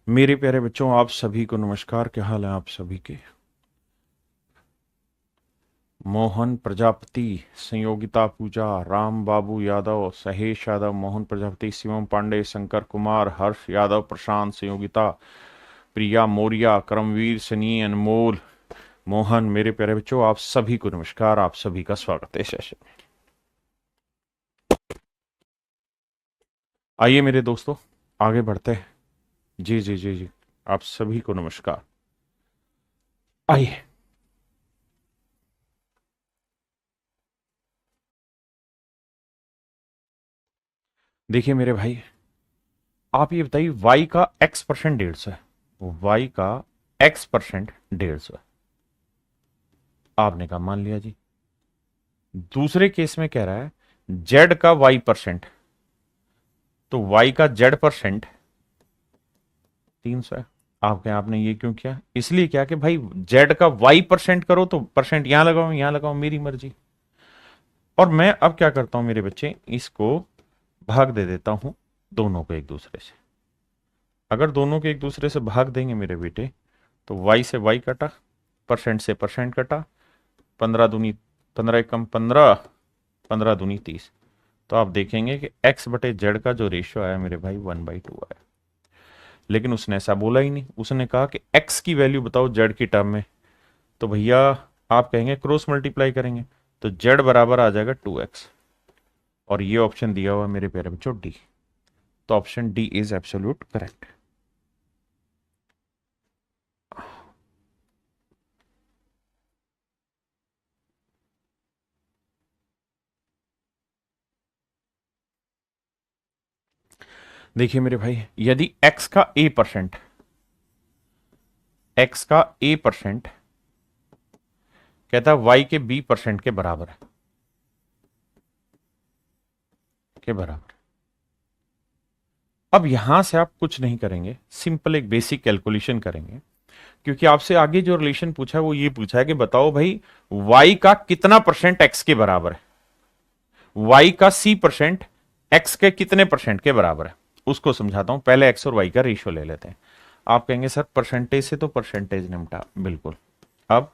मेरे प्यारे बच्चों, आप सभी को नमस्कार। क्या हाल है आप सभी के? मोहन प्रजापति, संयोगिता पूजा, राम बाबू यादव, सहेश यादव, मोहन प्रजापति, शिवम पांडे, शंकर कुमार, हर्ष यादव, प्रशांत, संयोगिता, प्रिया मौर्य, करमवीर, सनी, अनमोल, मोहन। मेरे प्यारे बच्चों, आप सभी को नमस्कार। आप सभी का स्वागत है इस सेशन में। आइए मेरे दोस्तों, आगे बढ़ते हैं। जी जी जी जी, आप सभी को नमस्कार। आइए। देखिए मेरे भाई, आप ये बताइए, y का x% 150 है। y का x% 150 है। आपने कहा मान लिया जी। दूसरे केस में कह रहा है z का y%, तो y का z% 300 है। आप कहें आपने ये क्यों किया? इसलिए क्या कि भाई z का y% करो तो परसेंट यहां लगाओ यहां लगाओ, मेरी मर्जी। और मैं अब क्या करता हूं मेरे बच्चे, इसको भाग दे देता हूं दोनों को एक दूसरे से। अगर दोनों के एक दूसरे से भाग देंगे मेरे बेटे, तो y से y कटा, परसेंट से परसेंट कटा, 15 दूनी 15 एकम 15, 15 दूनी 30। तो आप देखेंगे कि x बटे जेड का जो रेशियो आया मेरे भाई 1/2 आया। लेकिन उसने ऐसा बोला ही नहीं, उसने कहा कि x की वैल्यू बताओ जेड की टर्म में। तो भैया आप कहेंगे क्रॉस मल्टीप्लाई करेंगे, तो जेड बराबर आ जाएगा 2x। और ये ऑप्शन दिया हुआ मेरे प्यारे बच्चों डी। तो option D is absolute correct. देखिए मेरे भाई, यदि x का a परसेंट कहता है y के b% के बराबर है, के बराबर। अब यहां से आप कुछ नहीं करेंगे, सिंपल एक बेसिक कैलकुलेशन करेंगे। क्योंकि आपसे आगे जो रिलेशन पूछा है वो ये पूछा है कि बताओ भाई y का कितना परसेंट x के बराबर है, y का c% x के कितने परसेंट के बराबर है। उसको समझाता हूं, पहले x और y का रेशियो ले लेते हैं। आप कहेंगे सर परसेंटेज से तो परसेंटेज निपटा, बिल्कुल। अब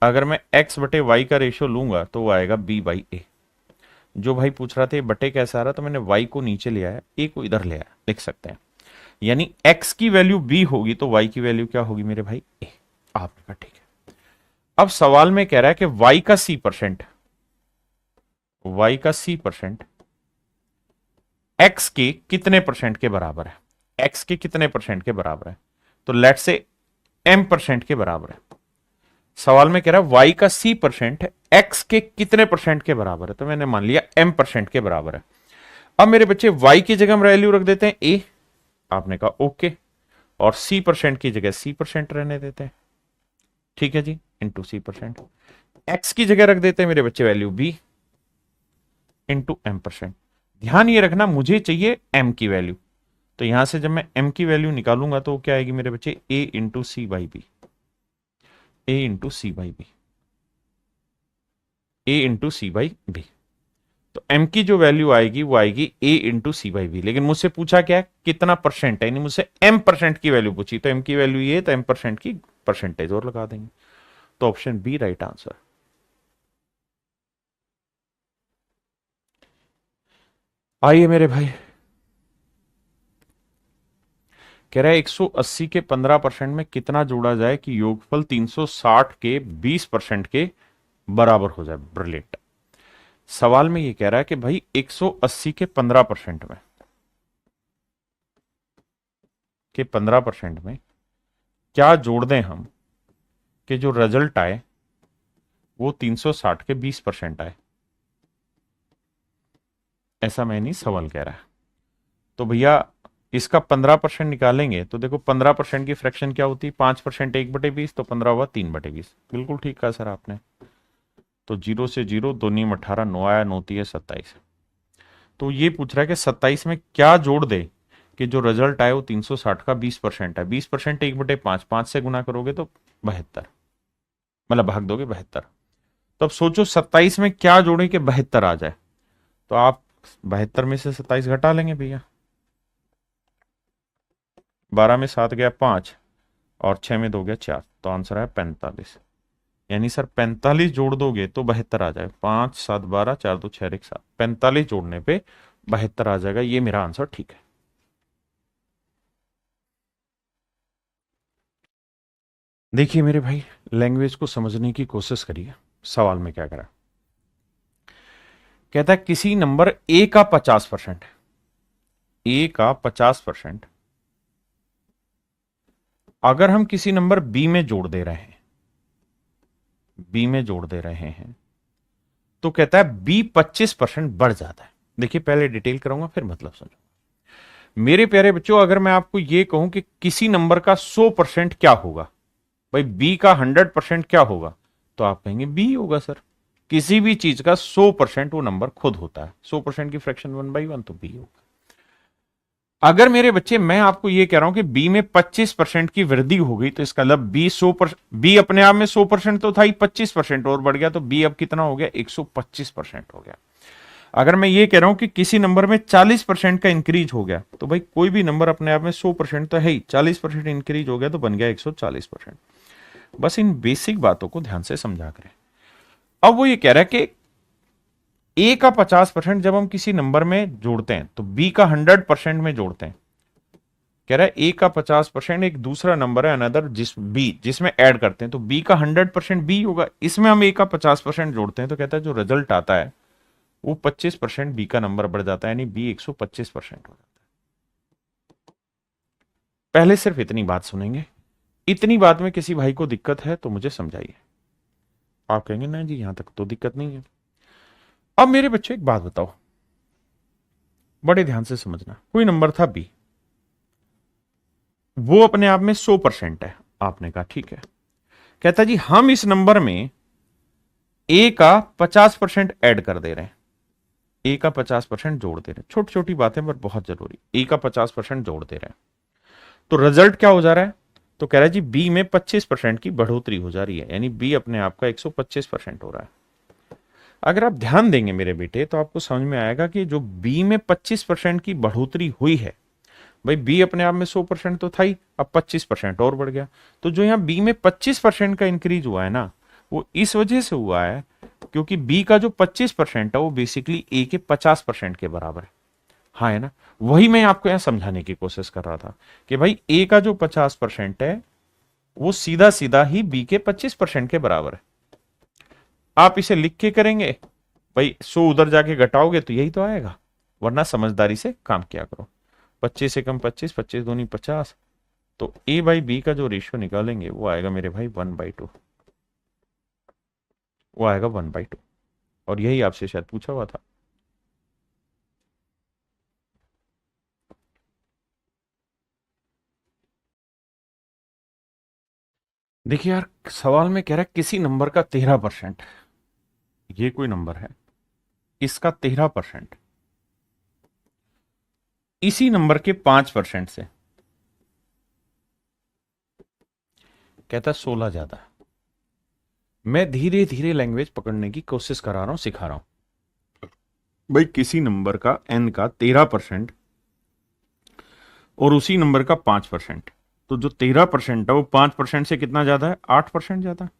अगर मैं x बटे y का रेशियो लूंगा तो वो आएगा b/a। जो भाई पूछ रहा था बटे कैसा आ रहा, तो मैंने y को नीचे ले आया, a को इधर ले आया, लिख सकते हैं। यानी x की वैल्यू b होगी तो y की वैल्यू क्या होगी मेरे भाई? a। आपने कहा ठीक है। अब सवाल में कह रहा है कि y का c परसेंट x के कितने परसेंट के बराबर है, x के कितने परसेंट के बराबर है। तो लेट से m% के बराबर है। सवाल में कह रहा है y का c% x के कितने परसेंट के बराबर है, तो मैंने मान लिया m% के बराबर है। अब मेरे बच्चे y की जगह हम वैल्यू रख देते हैं a। आपने कहा ओके। और c% की जगह c% रहने देते हैं, ठीक है जी, इंटू c%। x की जगह रख देते हैं मेरे बच्चे वैल्यू b इंटू m%। ध्यान ये रखना, मुझे चाहिए m की वैल्यू। तो यहां से जब मैं m की वैल्यू निकालूंगा तो क्या आएगी मेरे बच्चे? a into C by B, a into C by B, a into C by B. तो m की जो वैल्यू आएगी वो आएगी a into C by B. लेकिन मुझसे पूछा क्या है, कितना परसेंट है, यानी मुझसे m% की वैल्यू पूछी। तो m की वैल्यू ये है, तो m% की परसेंटेज और लगा देंगे। तो ऑप्शन बी राइट आंसर। आइए मेरे भाई, कह रहा है 180 के 15% में कितना जोड़ा जाए कि योगफल 360 के 20% के बराबर हो जाए। ब्रिलियंट। सवाल में ये कह रहा है कि भाई 180 के 15% में, 15% में क्या जोड़ दें हम कि जो रिजल्ट आए वो 360 के 20% आए। ऐसा मैं नहीं, सवाल कह रहा है। तो भैया इसका 15% निकालेंगे तो देखो 15% की फ्रैक्शन क्या होती है? 5% 1/20, तो 15 हुआ 3/20। बिल्कुल ठीक कहा सर आपने। तो 0 से 0, 2 × 18, 9 आया, 9×3 = 27। तो ये पूछ रहा है कि 27 में क्या जोड़ दे कि जो रिजल्ट आए वो 360 का 20% है। 20% 1/5, 5 से गुना करोगे तो 72, मतलब भाग दोगे 72। तो अब सोचो 27 में क्या जोड़े कि 72 आ जाए। तो आप 72 में से 27 घटा लेंगे भैया, 12 में 7 गया 5 और 6 में 2 गया 4, तो आंसर है 45। यानी सर 45 जोड़ दोगे तो 72 आ जाएगा। 5 7 12 4 2 6 1 7, 45 जोड़ने पे 72 आ जाएगा। ये मेरा आंसर ठीक है। देखिए मेरे भाई, लैंग्वेज को समझने की कोशिश करिए। सवाल में क्या करा, कहता है किसी नंबर ए का 50%, ए का 50% अगर हम किसी नंबर बी में जोड़ दे रहे हैं, बी में जोड़ दे रहे हैं, तो कहता है बी 25% बढ़ जाता है। देखिए पहले डिटेल करूंगा फिर मतलब समझो। मेरे प्यारे बच्चों, अगर मैं आपको यह कहूं कि किसी नंबर का 100% क्या होगा, भाई बी का 100% क्या होगा, तो आप कहेंगे बी होगा सर। किसी भी चीज का 100% वो नंबर खुद होता है। 100% की फ्रैक्शन 1/1 तो बी होगा। अगर मेरे बच्चे मैं आपको यह कह रहा हूं कि बी में 25% की वृद्धि हो गई, तो इसका मतलब बी 100%, बी अपने आप में 100% तो था ही, 25% और बढ़ गया, तो बी अब कितना हो गया, 125% हो गया। अगर मैं ये कह रहा हूं कि किसी नंबर में 40% का इंक्रीज हो गया, तो भाई कोई भी नंबर अपने आप में 100% तो है ही, 40% इंक्रीज हो गया तो बन गया 140%। बस इन बेसिक बातों को ध्यान से समझा करें। अब वो ये कह रहा है कि ए का 50% जब हम किसी नंबर में जोड़ते हैं तो बी का 100% में जोड़ते हैं। कह रहा है ए का 50% एक दूसरा नंबर है अनदर जिसमें ऐड करते हैं, तो बी का 100% बी होगा। इसमें हम ए का 50% जोड़ते हैं तो कहता है जो रिजल्ट आता है वो 25% बी का नंबर बढ़ जाता है, यानी बी 125% हो जाता है। पहले सिर्फ इतनी बात सुनेंगे। इतनी बात में किसी भाई को दिक्कत है तो मुझे समझाइए। आप कहेंगे ना जी यहां तक तो दिक्कत नहीं है। अब मेरे बच्चे एक बात बताओ, बड़े ध्यान से समझना। कोई नंबर था बी, वो अपने आप में 100% है। आपने कहा ठीक है। कहता जी हम इस नंबर में ए का 50% ऐड कर दे रहे हैं, ए का 50% जोड़ दे रहे हैं। छोटी छोटी बातें पर बहुत जरूरी। ए का 50% जोड़ दे रहे हैं तो रिजल्ट क्या हो जा रहा है, तो कह रहा है जी बी में 25% की बढ़ोतरी हो जा रही है, यानी बी अपने आप का 125% हो रहा है। अगर आप ध्यान देंगे मेरे बेटे तो आपको समझ में आएगा कि जो बी में 25% की बढ़ोतरी हुई है, भाई बी अपने आप में 100% तो था ही, अब 25% और बढ़ गया। तो जो यहां बी में 25% का इंक्रीज हुआ है ना, वो इस वजह से हुआ है क्योंकि बी का जो 25% है वो बेसिकली ए के 50% के बराबर है। हाँ है ना, वही मैं आपको यहां समझाने की कोशिश कर रहा था कि भाई ए का जो 50% है वो सीधा सीधा ही बी के 25% के बराबर है। आप इसे लिख के करेंगे, भाई 100 उधर जाके घटाओगे तो यही तो आएगा, वरना समझदारी से काम किया करो। 25 से कम 25, 25 दूनी 50, तो ए बाई बी का जो रेशियो निकालेंगे वो आएगा मेरे भाई 1/2, वो आएगा 1/2। और यही आपसे शायद पूछा हुआ था। देखिए यार, सवाल में कह रहा है किसी नंबर का 13%, ये कोई नंबर है, इसका 13% इसी नंबर के 5% से, कहता 16 ज्यादा है। मैं धीरे धीरे लैंग्वेज पकड़ने की कोशिश करा रहा हूं, सिखा रहा हूं। भाई किसी नंबर का एन का 13% और उसी नंबर का 5%, तो जो 13% है वो 5% से कितना ज्यादा है, 8% ज्यादा है।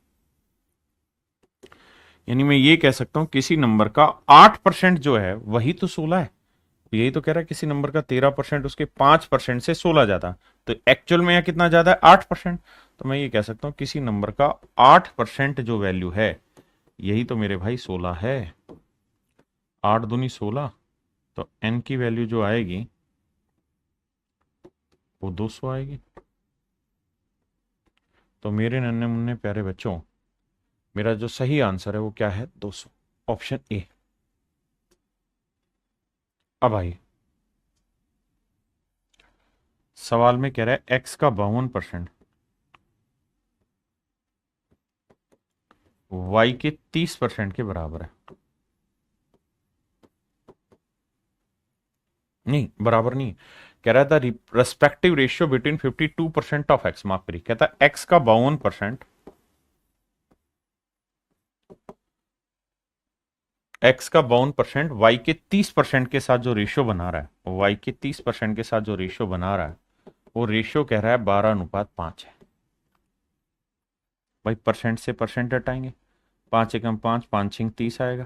यानी मैं ये कह सकता हूं किसी नंबर का 8% जो है वही तो 16 है। यही तो कह रहा है किसी नंबर का 13% उसके 5% से 16 ज्यादा, तो एक्चुअल में यहां कितना ज्यादा है, 8%। तो मैं ये कह सकता हूं किसी नंबर का 8% जो वैल्यू है यही तो मेरे भाई 16 है। 8 दूनी 16, तो एन की वैल्यू जो आएगी वो 200 आएगी। तो मेरे नन्हे मुन्ने प्यारे बच्चों, मेरा जो सही आंसर है वो क्या है, 200, ऑप्शन ए। अब आइए, सवाल में कह रहा है एक्स का 52% वाई के 30% के बराबर है। नहीं, बराबर नहीं, कह रहा था respective ratio between 52% of x, माफ करिए, कहता एक्स का 52%, एक्स का 52% वाई के 30% के साथ जो रेशियो बना रहा है, वाई के 30% के साथ जो रेशियो बना रहा है वो रेशियो कह रहा है 12:5 है। भाई परसेंट से परसेंट हटाएंगे, 5 एकम 5, 5 छिंग 30 आएगा।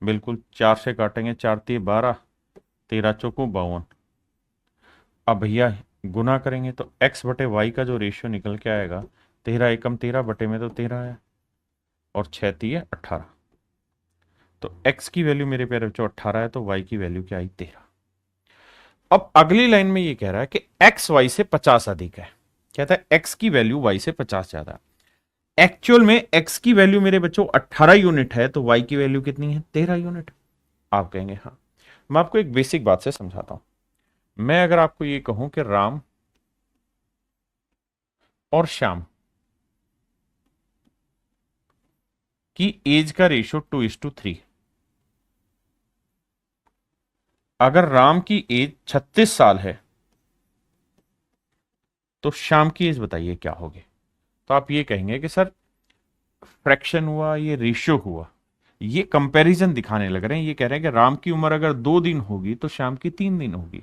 बिल्कुल 4 से काटेंगे, 4 × 3 = 12, 13 चौको 52। अब भैया गुना करेंगे तो x बटे वाई का जो रेशियो निकल के आएगा, 13 एकम 13 बटे में तो 13 है, और 6 × 3 = 18। तो x की वैल्यू मेरे प्यारे बच्चों 18 है, तो y की वैल्यू क्या आई? 13। अब अगली लाइन में ये कह रहा है कि x y से 50 अधिक है। कहता है x की वैल्यू y से 50 ज्यादा है। एक्चुअल में x की वैल्यू मेरे बच्चों 18 यूनिट है, तो y की वैल्यू कितनी है? 13 यूनिट। आप कहेंगे हाँ। मैं आपको एक बेसिक बात से समझाता हूं। मैं अगर आपको ये कहूं कि राम और श्याम की एज का रेशियो 2:3, अगर राम की एज 36 साल है तो श्याम की एज बताइए क्या होगी? तो आप ये कहेंगे कि सर फ्रैक्शन हुआ, ये रेशियो हुआ, ये कंपैरिजन दिखाने लग रहे हैं। ये कह रहे हैं कि राम की उम्र अगर 2 दिन होगी तो श्याम की 3 दिन होगी,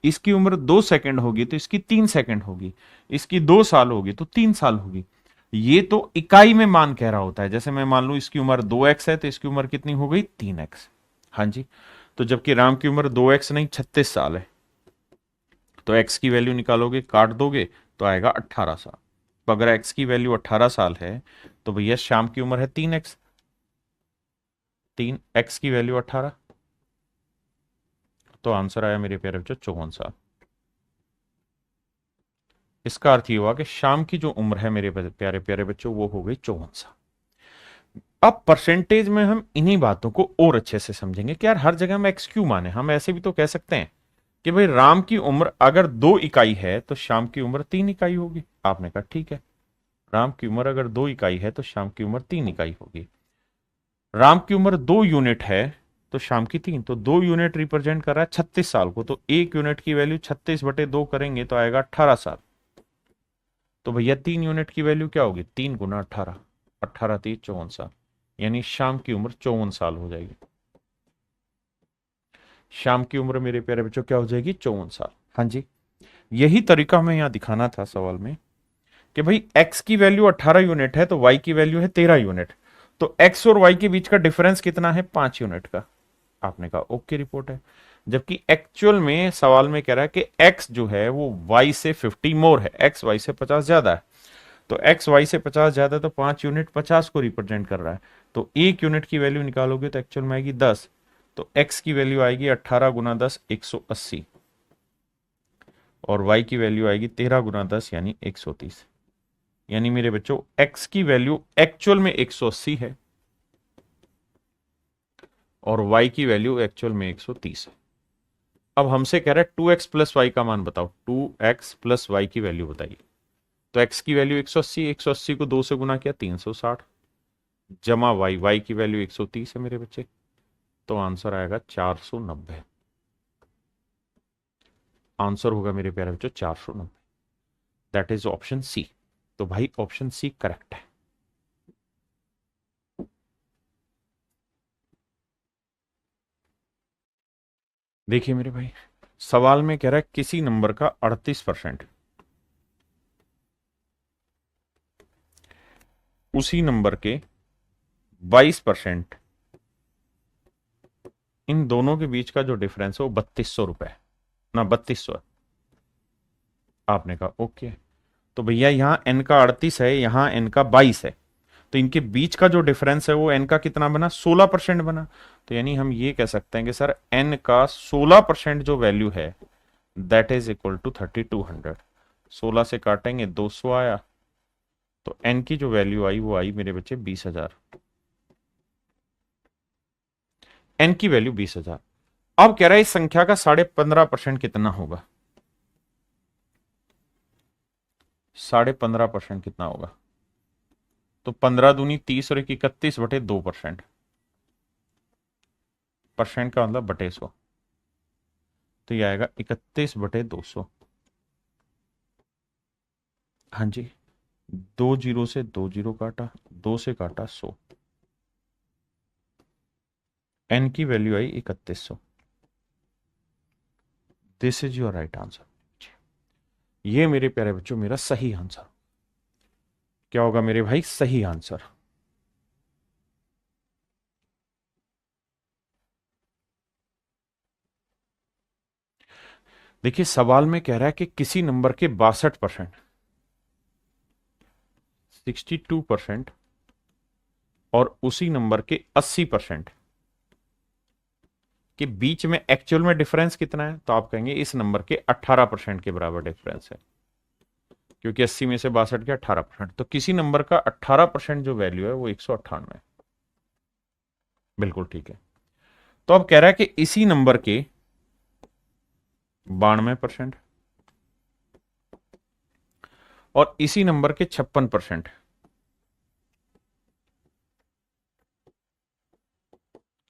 इसकी उम्र 2 सेकंड होगी तो इसकी 3 सेकंड होगी, इसकी 2 साल होगी तो 3 साल होगी। ये तो इकाई में मान कह रहा होता है। जैसे मैं मान लू इसकी उम्र 2x है तो इसकी उम्र कितनी हो गई? 3x। हाँ जी। तो जबकि राम की उम्र 2x नहीं 36 साल है, तो x की वैल्यू निकालोगे, काट दोगे तो आएगा 18 साल। तो अगर x की वैल्यू 18 साल है तो भैया श्याम की उम्र है 3x, 3x की वैल्यू 18, तो आंसर आया मेरे प्यारे बच्चों 54 साल। इसका अर्थ ये हुआ कि शाम की जो उम्र है मेरे प्यारे प्यारे बच्चों वो हो गई 54 साल। अब परसेंटेज में हम इन्हीं बातों को और अच्छे से समझेंगे कि यार हर जगह हम एक्स क्यों माने। हम ऐसे भी तो कह सकते हैं कि भाई राम की उम्र अगर 2 इकाई है तो शाम की उम्र 3 इकाई होगी। आपने कहा ठीक है, राम की उम्र अगर 2 इकाई है तो शाम की उम्र 3 इकाई होगी। राम की उम्र 2 यूनिट है तो शाम की 3, तो 2 यूनिट रिप्रेजेंट कर रहा है 36 साल को, तो 1 यूनिट की वैल्यू 36/2 करेंगे तो आएगा 18 साल। तो भैया 3 यूनिट की वैल्यू क्या होगी? 3 × 18, 18 × 3 = 54 साल, यानी शाम की उम्र 54 साल हो जाएगी। शाम की उम्र मेरे प्यारे बच्चों क्या हो जाएगी? 54 साल। हाँ जी, यही तरीका हमें यहां दिखाना था सवाल में कि भाई x की वैल्यू 18 यूनिट है तो y की वैल्यू है 13 यूनिट, तो x और y के बीच का डिफरेंस कितना है? 5 यूनिट का। आपने कहा ओके, रिपोर्ट है। जबकि एक्चुअल में सवाल में कह रहा है कि x जो है वो y से 50 मोर है, x y से 50 ज्यादा है। तो x y से 50 ज्यादा है तो 5 यूनिट 50 को रिप्रेजेंट कर रहा है। तो 1 यूनिट की वैल्यू निकालोगे तो एक्चुअल में आएगी 10, तो x की वैल्यू आएगी 18 × 10 180, और y की वैल्यू आएगी 13 × 10 यानी 130। यानी मेरे बच्चों x की वैल्यू एक्चुअल में 180 है और y की वैल्यू एक्चुअल में 130 है। अब हमसे कह रहा है 2x प्लस वाई का मान बताओ, 2x प्लस वाई की वैल्यू बताइए। तो x की वैल्यू 180, 180 को 2 से गुना किया 360, जमा y की वैल्यू 130 है मेरे बच्चे, तो आंसर आएगा 490। आंसर होगा मेरे प्यारे बच्चों 490, दैट इज ऑप्शन सी। तो भाई ऑप्शन सी करेक्ट है। देखिए मेरे भाई, सवाल में कह रहा है किसी नंबर का 38% उसी नंबर के 22%, इन दोनों के बीच का जो डिफरेंस है वो 3200 रुपए ना 3200 है। आपने कहा ओके। तो भैया यहां n का 38 है, यहां n का 22 है, तो इनके बीच का जो डिफरेंस है वो n का कितना बना? 16% बना। तो यानी हम ये कह सकते हैं कि सर n का 16% जो वैल्यू है दैट इज इक्वल टू 3200। 16 से काटेंगे 200 आया, तो n की जो वैल्यू आई वो आई मेरे बच्चे 20,000। n की वैल्यू 20,000। अब कह रहा है इस संख्या का 15.5% कितना होगा? 15.5% कितना होगा? तो 15 दूनी 30 और 31/2%। परसेंट का मतलब बटे 100, तो ये आएगा 31/200। हाँ जी, 2 जीरो से 2 जीरो काटा, 2 से काटा 100, एन की value I 3100। This is your right answer. ये मेरे प्यारे बच्चों मेरा सही आंसर क्या होगा मेरे भाई? सही आंसर। देखिए सवाल में कह रहा है कि किसी नंबर के 62%, 62% और उसी नंबर के 80% के बीच में एक्चुअल में डिफरेंस कितना है, तो आप कहेंगे इस नंबर के 18% के बराबर डिफरेंस है, क्योंकि 80 में से 62 के 18%, तो किसी नंबर का 18% जो वैल्यू है वो 198 है। बिल्कुल ठीक है। तो अब कह रहा है कि इसी नंबर के 92% और इसी नंबर के 56%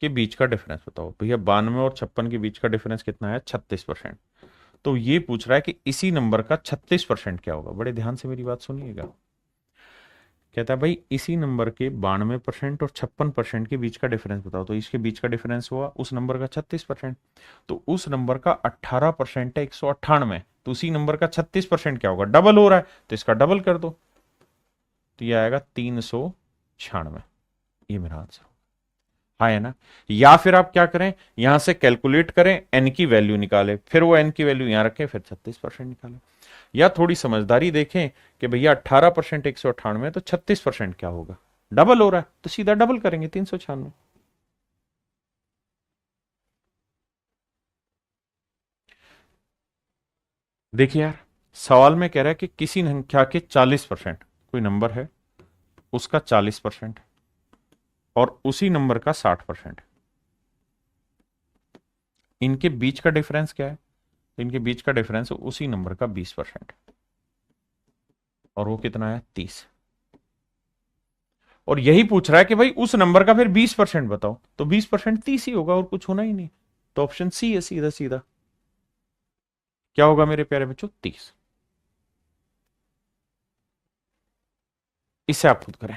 के बीच का डिफरेंस बताओ भैया। 92 और 56 के बीच का डिफरेंस कितना है? 36%। तो ये पूछ रहा है कि इसी नंबर का 36% क्या होगा। बड़े ध्यान से मेरी बात सुनिएगा। कहता है भाई इसी नंबर के 92% और 56% के बीच का डिफरेंस बताओ, तो इसके बीच का डिफरेंस हुआ उस नंबर का 36%। तो उस नंबर का 18% है 198, तो उसी नंबर का 36% क्या होगा? डबल हो रहा है, तो इसका डबल कर दो, तो ये आएगा 396। ये मेरा आंसर हाँ है ना। या फिर आप क्या करें, यहां से कैलकुलेट करें, एन की वैल्यू निकाले, फिर वो एन की वैल्यू यहां रखें, फिर 36% निकालें। या थोड़ी समझदारी देखें कि भैया 18% 198 तो 36% क्या होगा? डबल हो रहा है, तो सीधा डबल करेंगे 396। देखिए यार, सवाल में कह रहा है कि किसी संख्या के 40%, कोई नंबर है उसका 40% और उसी नंबर का 60%, इनके बीच का डिफरेंस क्या है? तो इनके बीच का डिफरेंस उसी नंबर का 20%, और वो कितना है? 30। और यही पूछ रहा है कि भाई उस नंबर का फिर 20% बताओ, तो 20% 30 ही होगा और कुछ होना ही नहीं। तो ऑप्शन सी है सीधा सीधा। क्या होगा मेरे प्यारे बच्चों? 30। इससे आप खुद करें।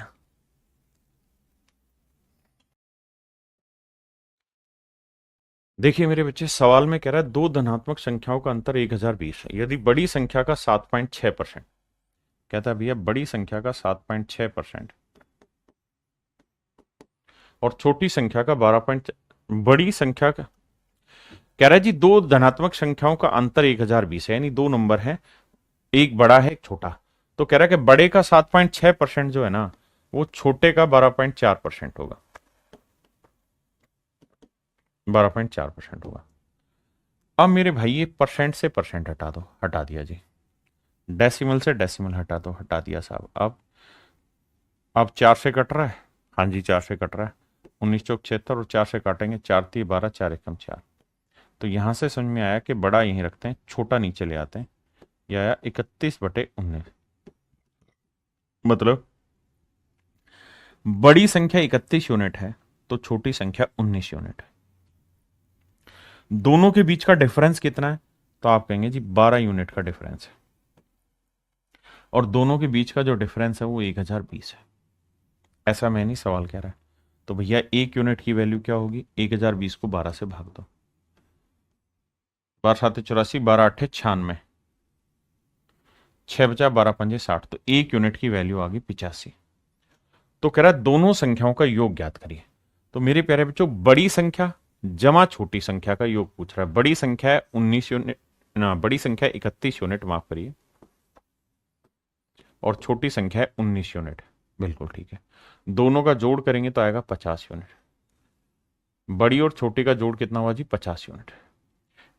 देखिए मेरे बच्चे, सवाल में कह रहा है दो धनात्मक संख्याओं का अंतर 1020 है, यदि बड़ी संख्या का 7.6%, कहता है भैया बड़ी संख्या का 7.6% और छोटी संख्या का 12 पॉइंट, बड़ी संख्या का कह रहा है जी दो धनात्मक संख्याओं का अंतर 1020 है, यानी दो नंबर है, एक बड़ा है एक छोटा। तो कह रहा है कि बड़े का 7.6% जो है ना, वो छोटे का 12.4% होगा, 12.4% होगा। अब मेरे भाई ये परसेंट से परसेंट हटा दो, हटा दिया जी। डेसिमल से डेसिमल हटा दो, हटा दिया साहब। अब 4 से कट रहा है, हाँ जी 4 से कट रहा है। 19 चौक 76 और 4 से काटेंगे, 4 3 12, 4 एकम 4। तो यहां से समझ में आया कि बड़ा यहीं रखते हैं, छोटा नीचे ले आते हैं। यह आया 31/19। मतलब बड़ी संख्या 31 यूनिट है तो छोटी संख्या 19 यूनिट है। दोनों के बीच का डिफरेंस कितना है? तो आप कहेंगे जी 12 यूनिट का डिफरेंस है, और दोनों के बीच का जो डिफरेंस है वो 1020 है। ऐसा मैं नहीं, सवाल कह रहा है। तो भैया एक यूनिट की वैल्यू क्या होगी? 1020 को 12 से भाग दो, 12 7 84, 12 8 96, 6 बचा 12 5 60, तो एक यूनिट की वैल्यू आ गई 85। तो कह रहा है दोनों संख्याओं का योग ज्ञात करिए। तो मेरे प्यारे बच्चों, बड़ी संख्या जमा छोटी संख्या का योग पूछ रहा है। बड़ी संख्या है 19 यूनिट ना, बड़ी संख्या 31 यूनिट, माफ करिए, और छोटी संख्या है 19 यूनिट। बिल्कुल ठीक है। दोनों का जोड़ करेंगे तो आएगा 50 यूनिट। बड़ी और छोटी का जोड़ कितना हुआ जी? 50 यूनिट।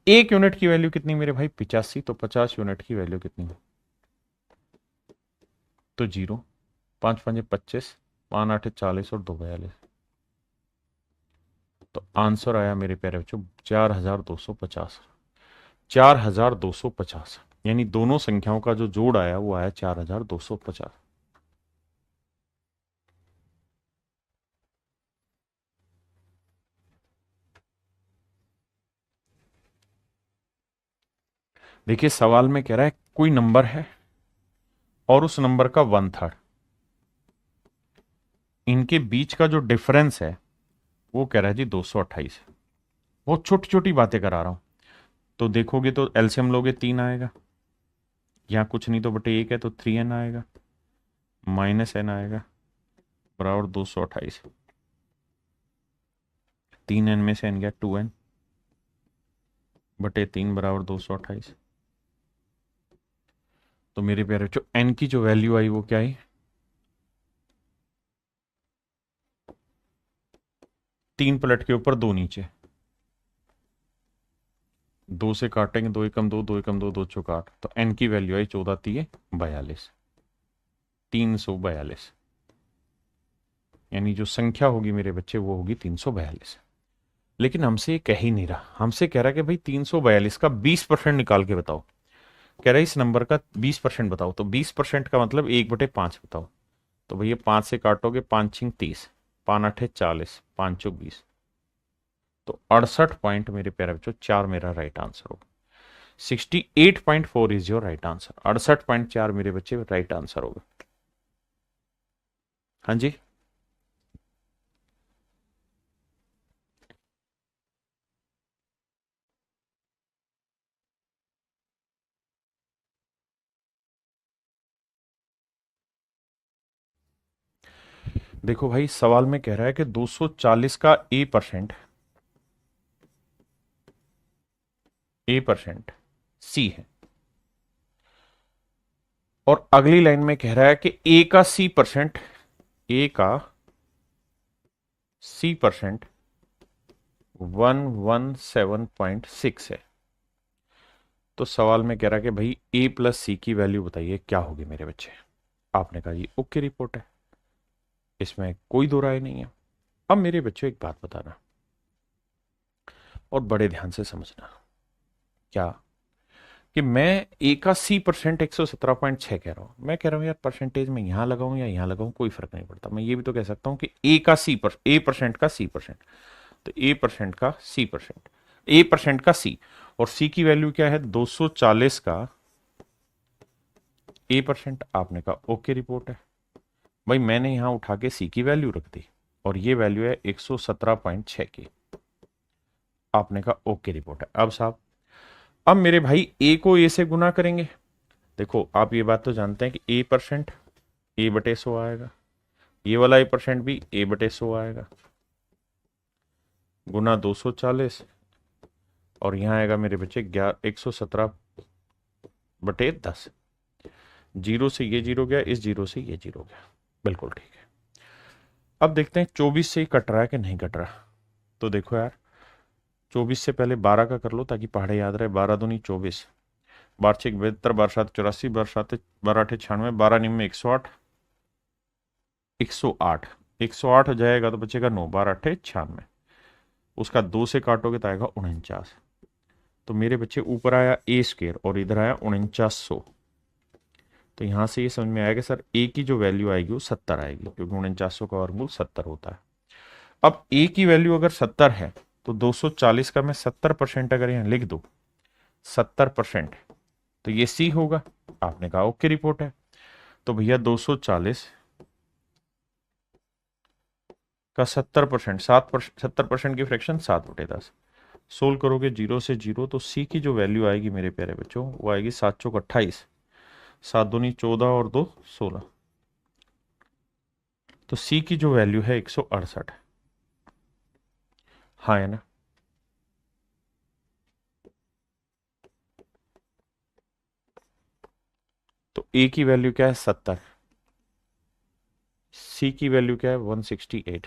एक यूनिट की वैल्यू कितनी मेरे भाई? 85। तो 50 यूनिट की वैल्यू कितनी? तो 0, 5 5 25, 5 8 40 और 2 42। तो आंसर आया मेरे प्यारे बच्चों 4250। 4250, यानी दोनों संख्याओं का जो जोड़ आया वो आया 4250। देखिए सवाल में कह रहा है कोई नंबर है और उस नंबर का 1/3, इनके बीच का जो डिफरेंस है वो कह रहा है जी 228। बहुत छोटी छोटी बातें करा रहा हूं। तो देखोगे तो एलसीएम लोगे 3 आएगा, यहाँ कुछ नहीं तो बटे 1 है तो 3n आएगा, माइनस n आएगा बराबर 228। 3n में से n गया 2n बटे 3 बराबर 228। तो मेरे प्यारे जो n की जो वैल्यू आई वो क्या आई, 3 पलट के ऊपर 2 नीचे, 2 से काटेंगे 2 एकम 2, 2 एकम 2, 2 चौक 8, तो n की वैल्यू आई 14 3 42, 342। यानी जो संख्या होगी मेरे बच्चे वो होगी 342। लेकिन हमसे ये कह ही नहीं रहा, हमसे कह रहा है कि भाई 342 का 20% निकाल के बताओ। कह रहा है इस नंबर का 20% बताओ, तो 20% का मतलब 1/5 बताओ। तो भैया 5 से काटोगे 5 छिंग 30, 5 8 40, 5 चौक 20, तो 68 पॉइंट मेरे प्यारे बच्चों 4 मेरा राइट आंसर होगा। 68.4 इज योर राइट आंसर। 68.4 मेरे बच्चे राइट आंसर होगा। हाँ जी, देखो भाई सवाल में कह रहा है कि 240 का ए परसेंट सी है, और अगली लाइन में कह रहा है कि ए का सी परसेंट, ए का सी परसेंट 117.6 है। तो सवाल में कह रहा है कि भाई ए प्लस सी की वैल्यू बताइए क्या होगी मेरे बच्चे। आपने कहा ये ओके रिपोर्ट है, इसमें कोई दो राय नहीं है। अब मेरे बच्चों एक बात बताना और बड़े ध्यान से समझना, क्या कि मैं ए का सी परसेंट 117.6 कह रहा हूं। मैं कह रहा हूं यार परसेंटेज में यहां लगाऊं या यहां लगाऊं कोई फर्क नहीं पड़ता। मैं ये भी तो कह सकता हूं कि ए परसेंट का सी परसेंट, तो ए परसेंट का सी परसेंट, ए परसेंट का सी, और सी की वैल्यू क्या है 240 का ए परसेंट। आपने कहा ओके रिपोर्ट है। भाई मैंने यहां उठा के सी की वैल्यू रख दी और ये वैल्यू है 117.6 की। आपने कहा ओके रिपोर्ट है। अब साहब, अब मेरे भाई ए को ए से गुना करेंगे। देखो आप ये बात तो जानते हैं कि ए परसेंट ए बटे 100 आएगा, ये वाला ए परसेंट भी ए बटे 100 आएगा, गुना 240, और यहां आएगा मेरे बच्चे 117/10। जीरो से ये जीरो गया, इस जीरो से ये जीरो गया, बिल्कुल ठीक है। अब देखते हैं 24 से ही कट रहा है कि नहीं कट रहा। तो देखो यार 24 से पहले 12 का कर लो ताकि पहाड़े याद रहे। 12 दूनी 24, 12 6 72, 12 7 84, 12 8 96, 12 निम में 108, 108, 108 हो जाएगा तो बचेगा 9, 12 8 96, उसका 2 से काटोगे तो आएगा 49। तो मेरे बच्चे ऊपर आया ए स्क्र और इधर आया 4900। तो यहां से ये समझ में आएगा सर ए की जो वैल्यू आएगी वो 70 आएगी, क्योंकि 4900 का वर्गमूल 70 होता है। अब ए की वैल्यू अगर 70 है तो 240 का मैं 70% अगर यहां लिख दूं 70%, तो ये सी होगा। आपने कहा ओके रिपोर्ट है। तो भैया 240 का 70%, 70% की फ्रैक्शन 7/10, सोल्व करोगे जीरो से जीरो, तो सी की जो वैल्यू आएगी मेरे प्यारे बच्चों वो आएगी 7 चौक 28, 7 दूनी 14 और 2 16। तो सी की जो वैल्यू है 168। हाँ है ना। तो ए की वैल्यू क्या है 70, सी की वैल्यू क्या है 168।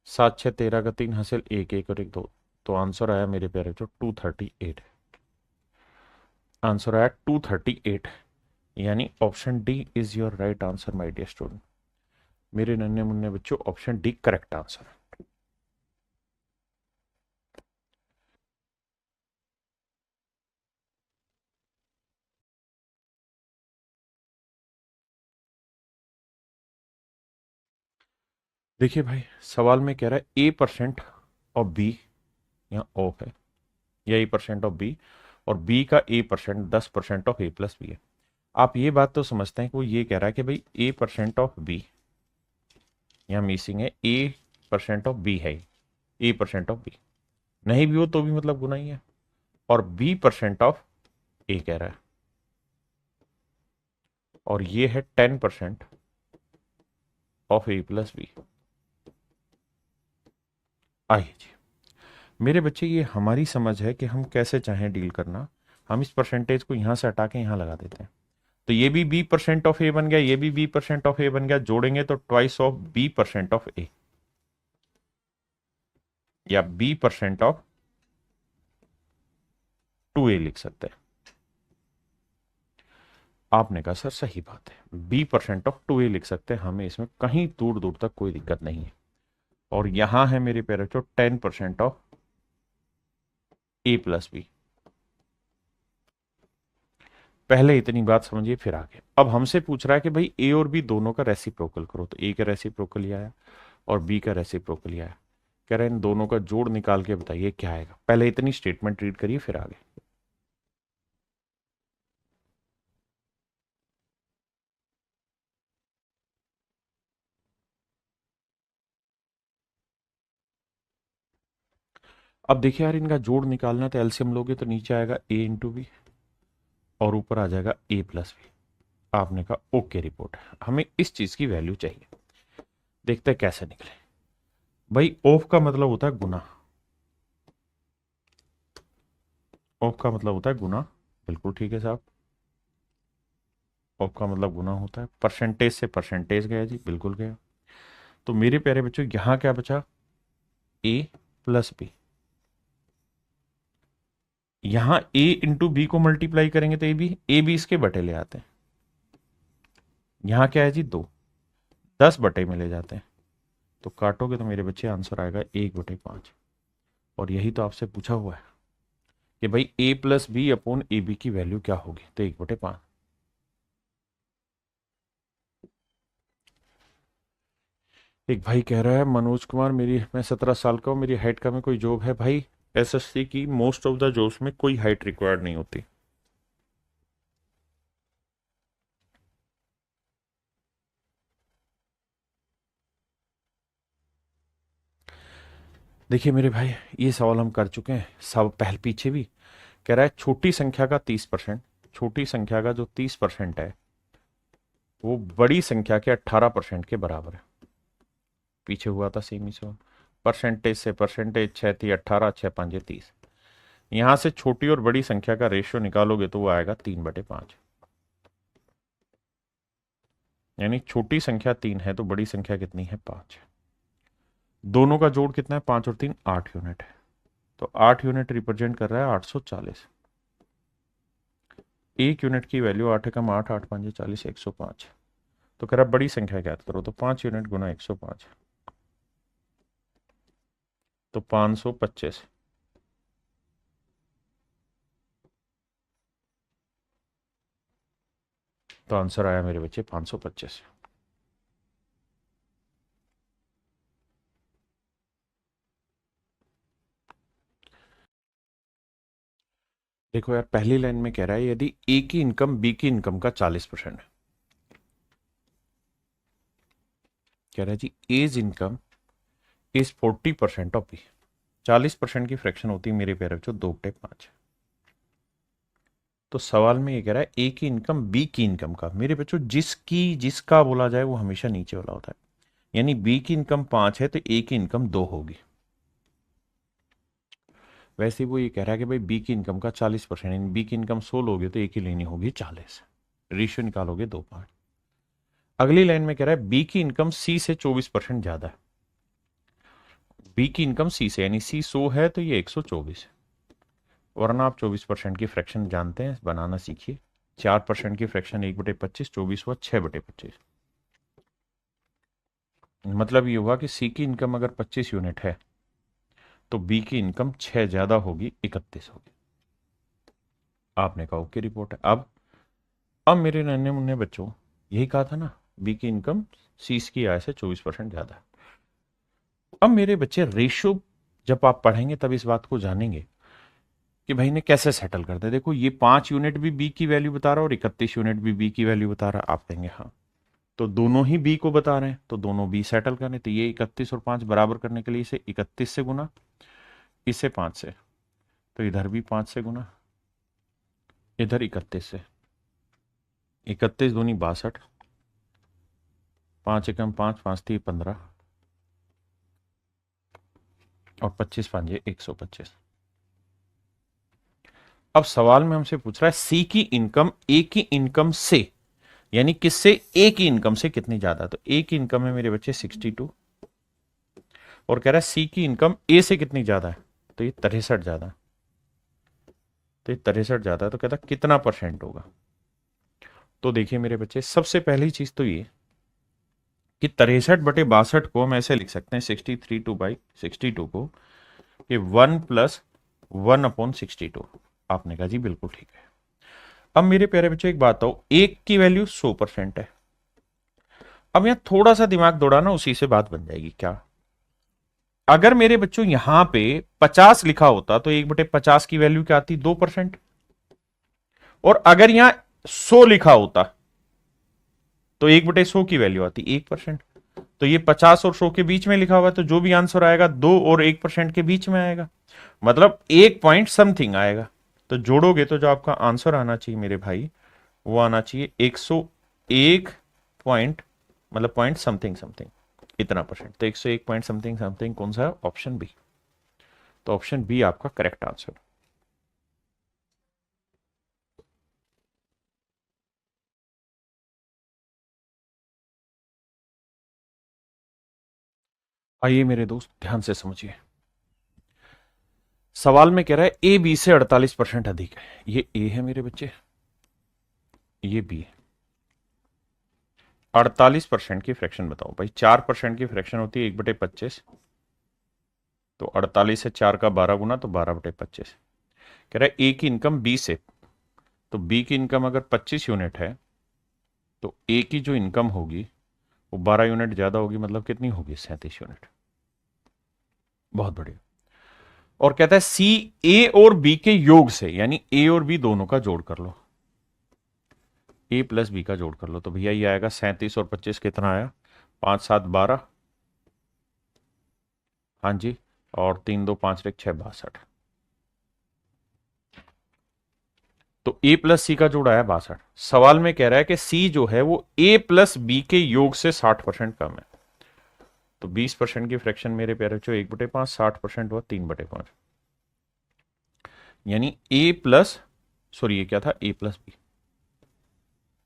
7 6 13 का 3 हासिल 1 1 और 1 2, तो आंसर आया मेरे प्यारे बच्चों 238। आंसर आया 238, यानी option D is your right answer my dear student. मेरे नन्हे मुन्ने बच्चों ऑप्शन डी करेक्ट आंसर है। देखिए भाई सवाल में कह रहा है ए परसेंट ऑफ बी, यहाँ ऑफ है, या ए परसेंट ऑफ बी, और बी का A percent 10% of A plus B है। आप ये बात तो समझते हैं कि वो ये कह रहा है कि भाई ए परसेंट ऑफ बी, यहाँ मिसिंग है, ए परसेंट ऑफ बी है, ए परसेंट ऑफ बी, नहीं भी हो तो भी मतलब गुना ही है। और B% ऑफ ए कह रहा है, और ये है 10% ऑफ A+B। आइए जी मेरे बच्चे, ये हमारी समझ है कि हम कैसे चाहें डील करना। हम इस परसेंटेज को यहां से हटा के यहां लगा देते हैं, तो ये भी B% ऑफ ए बन गया, ये भी B% ऑफ ए बन गया, जोड़ेंगे तो ट्वाइस ऑफ B% ऑफ ए, या B% ऑफ 2A लिख सकते हैं। आपने कहा सर सही बात है, B% ऑफ 2A लिख सकते हैं, हमें इसमें कहीं दूर दूर तक कोई दिक्कत नहीं है। और यहां है मेरे प्यारे बच्चों 10% ऑफ A+B। पहले इतनी बात समझिए फिर आगे। अब हमसे पूछ रहा है कि भाई ए और बी दोनों का रेसिप्रोकल करो, तो ए का रेसिप्रोकल आया और बी का रेसिप्रोकल आया। कह रहे हैं इन दोनों का जोड़ निकाल के बताइए क्या आएगा। पहले इतनी स्टेटमेंट रीड करिए फिर आगे। अब देखिए यार, इनका जोड़ निकालना तो एलसीएम लोगे तो नीचे आएगा A×B और ऊपर आ जाएगा A+B। आपने कहा ओके रिपोर्ट है, हमें इस चीज की वैल्यू चाहिए। देखते हैं कैसे निकले। भाई ऑफ का मतलब होता है गुना, ऑफ का मतलब होता है गुना, बिल्कुल ठीक है साहब। ऑफ का मतलब गुना होता है। परसेंटेज से परसेंटेज गया जी, बिल्कुल गया। तो मेरे प्यारे बच्चों यहां क्या बचा, A+B। यहां A×B को मल्टीप्लाई करेंगे तो ए बी इसके बटे ले आते हैं। यहां क्या है जी 2, 10 बटे में ले जाते हैं, तो काटोगे तो मेरे बच्चे आंसर आएगा 1/5। और यही तो आपसे पूछा हुआ है कि भाई A+B/AB की वैल्यू क्या होगी, तो 1/5। एक भाई कह रहा है मनोज कुमार, मैं 17 साल का हूँ, मेरी हाइट का में कोई जॉब है। भाई एसएससी की मोस्ट ऑफ द जॉब्स में कोई हाइट रिक्वायर्ड नहीं होती। देखिए मेरे भाई, ये सवाल हम कर चुके हैं सब, पहले पीछे भी। कह रहा है छोटी संख्या का 30%, छोटी संख्या का जो 30% है वो बड़ी संख्या के 18% के बराबर है। पीछे हुआ था सेम ही सवाल। परसेंटेज से परसेंटेज 6×3 = 18, 6×5 = 30। यहां से छोटी और बड़ी संख्या का रेशियो निकालोगे तो वो आएगा 3/5। यानी छोटी संख्या 3 है तो बड़ी संख्या कितनी है, 5। दोनों का जोड़ कितना है, 5 और 3 8 यूनिट है। तो 8 यूनिट रिप्रेजेंट कर रहा है 840। एक यूनिट की वैल्यू 8×8 8×5 = 40, 105। तो कह रहा बड़ी संख्या ज्ञात करो, तो 5 यूनिट गुना 105, तो 525। तो आंसर आया मेरे बच्चे 525। देखो यार, पहली लाइन में कह रहा है यदि ए की इनकम बी की इनकम का 40% है। कह रहा है जी A's income is 40% of B. 40% की फ्रैक्शन होती है मेरे प्यारे बच्चों 2/5। तो सवाल में ये कह रहा है ए की इनकम बी की इनकम का। मेरे बच्चों जिसका बोला जाए वो हमेशा नीचे वाला होता है। यानी बी की इनकम 5 है तो ए की इनकम 2 होगी। वैसे ही वो ये कह रहा है कि भाई बी की इनकम का 40%, यानी बी की इनकम 16 होगी तो ए की लेनी होगी 40। रेशियो निकालोगे 2/5। अगली लाइन में कह रहा है बी की इनकम सी से 24% ज्यादा है। बी की इनकम सी से, यानी सी 100 है तो ये 124 है। वरना आप 24% की फ्रैक्शन जानते हैं, बनाना सीखिए। 4% की फ्रैक्शन 1/25, 24 हुआ 6/25। मतलब ये हुआ कि सी की इनकम अगर 25 यूनिट है तो बी की इनकम 6 ज्यादा होगी, 31 होगी। आपने कहा ओके रिपोर्ट है। अब मेरे नन्हे मुन्ने बच्चों, यही कहा था ना, बी की इनकम सी की आय से 24% ज्यादा है। अब मेरे बच्चे रेशियो जब आप पढ़ेंगे तब इस बात को जानेंगे कि भाई ने कैसे सेटल करते हैं। देखो ये 5 यूनिट भी बी की वैल्यू बता रहा है और 31 यूनिट भी बी की वैल्यू बता रहा है। आप कहेंगे हाँ, तो दोनों ही बी को बता रहे हैं तो दोनों बी सेटल करें। तो ये 31 और 5 बराबर करने के लिए इसे 31 से गुना, इसे 5 से, तो इधर भी 5 से गुना, इधर 31 से, 31 दूनी 62, 5 एकम 5, 5 3 15 और 25 5 125। अब सवाल में हमसे पूछ रहा है सी की इनकम ए की इनकम से, यानी किससे, ए की इनकम से कितनी ज्यादा। तो ए की इनकम है मेरे बच्चे 62 और कह रहा है सी की इनकम ए से कितनी ज्यादा है, तो ये 63 ज्यादा है। तो ये 63 ज्यादा है, तो कहता कितना परसेंट होगा। तो देखिए मेरे बच्चे, सबसे पहली चीज तो ये कि 63/62 को हम ऐसे लिख सकते हैं 63/62 को कि 1+1/62। आपने कहा जी बिल्कुल ठीक है। अब मेरे प्यारे बच्चों एक बात हो, एक की वैल्यू 100% है। अब यहां थोड़ा सा दिमाग दौड़ाना, उसी से बात बन जाएगी। क्या, अगर मेरे बच्चों यहां पे 50 लिखा होता तो 1/50 की वैल्यू क्या आती, 2%। और अगर यहां 100 लिखा होता तो 1/100 की वैल्यू आती 1%। तो ये 50 और 100 के बीच में लिखा हुआ है, तो जो भी आंसर आएगा 2 और 1% के बीच में आएगा, मतलब 1 पॉइंट समथिंग आएगा। तो जोड़ोगे तो जो आपका आंसर आना चाहिए मेरे भाई, वो आना चाहिए 101 पॉइंट, मतलब पॉइंट समथिंग समथिंग इतना परसेंट। तो 101 पॉइंट समथिंग समथिंग कौन सा है, ऑप्शन बी। तो ऑप्शन बी आपका करेक्ट आंसर। आइए मेरे दोस्त ध्यान से समझिए, सवाल में कह रहा है ए बी से 48% अधिक है। ये ए है मेरे बच्चे, ये बी है। 48% की फ्रैक्शन बताओ भाई। 4% की फ्रैक्शन होती है 1/25, तो 48 से 4 का 12 गुना, तो 12/25। कह रहा है ए की इनकम बी से, तो बी की इनकम अगर 25 यूनिट है तो ए की जो इनकम होगी वो 12 यूनिट ज्यादा होगी, मतलब कितनी होगी, 37 यूनिट। बहुत बढ़िया। और कहता है सी ए और बी के योग से, यानी ए और बी दोनों का जोड़ कर लो, ए प्लस बी का जोड़ कर लो। तो भैया ये आएगा 37 और 25 कितना आया, 5 7 12, हाँ जी, और 3 2 5 1 6 62। तो ए प्लस सी का जोड़ आया 62। सवाल में कह रहा है कि सी जो है वो ए प्लस बी के योग से 60% कम है। तो 20% की फ्रैक्शन मेरे प्यारे बच्चों 1/5, 60% हुआ 3/5, यानी ए प्लस, सॉरी ये क्या था, ए प्लस बी।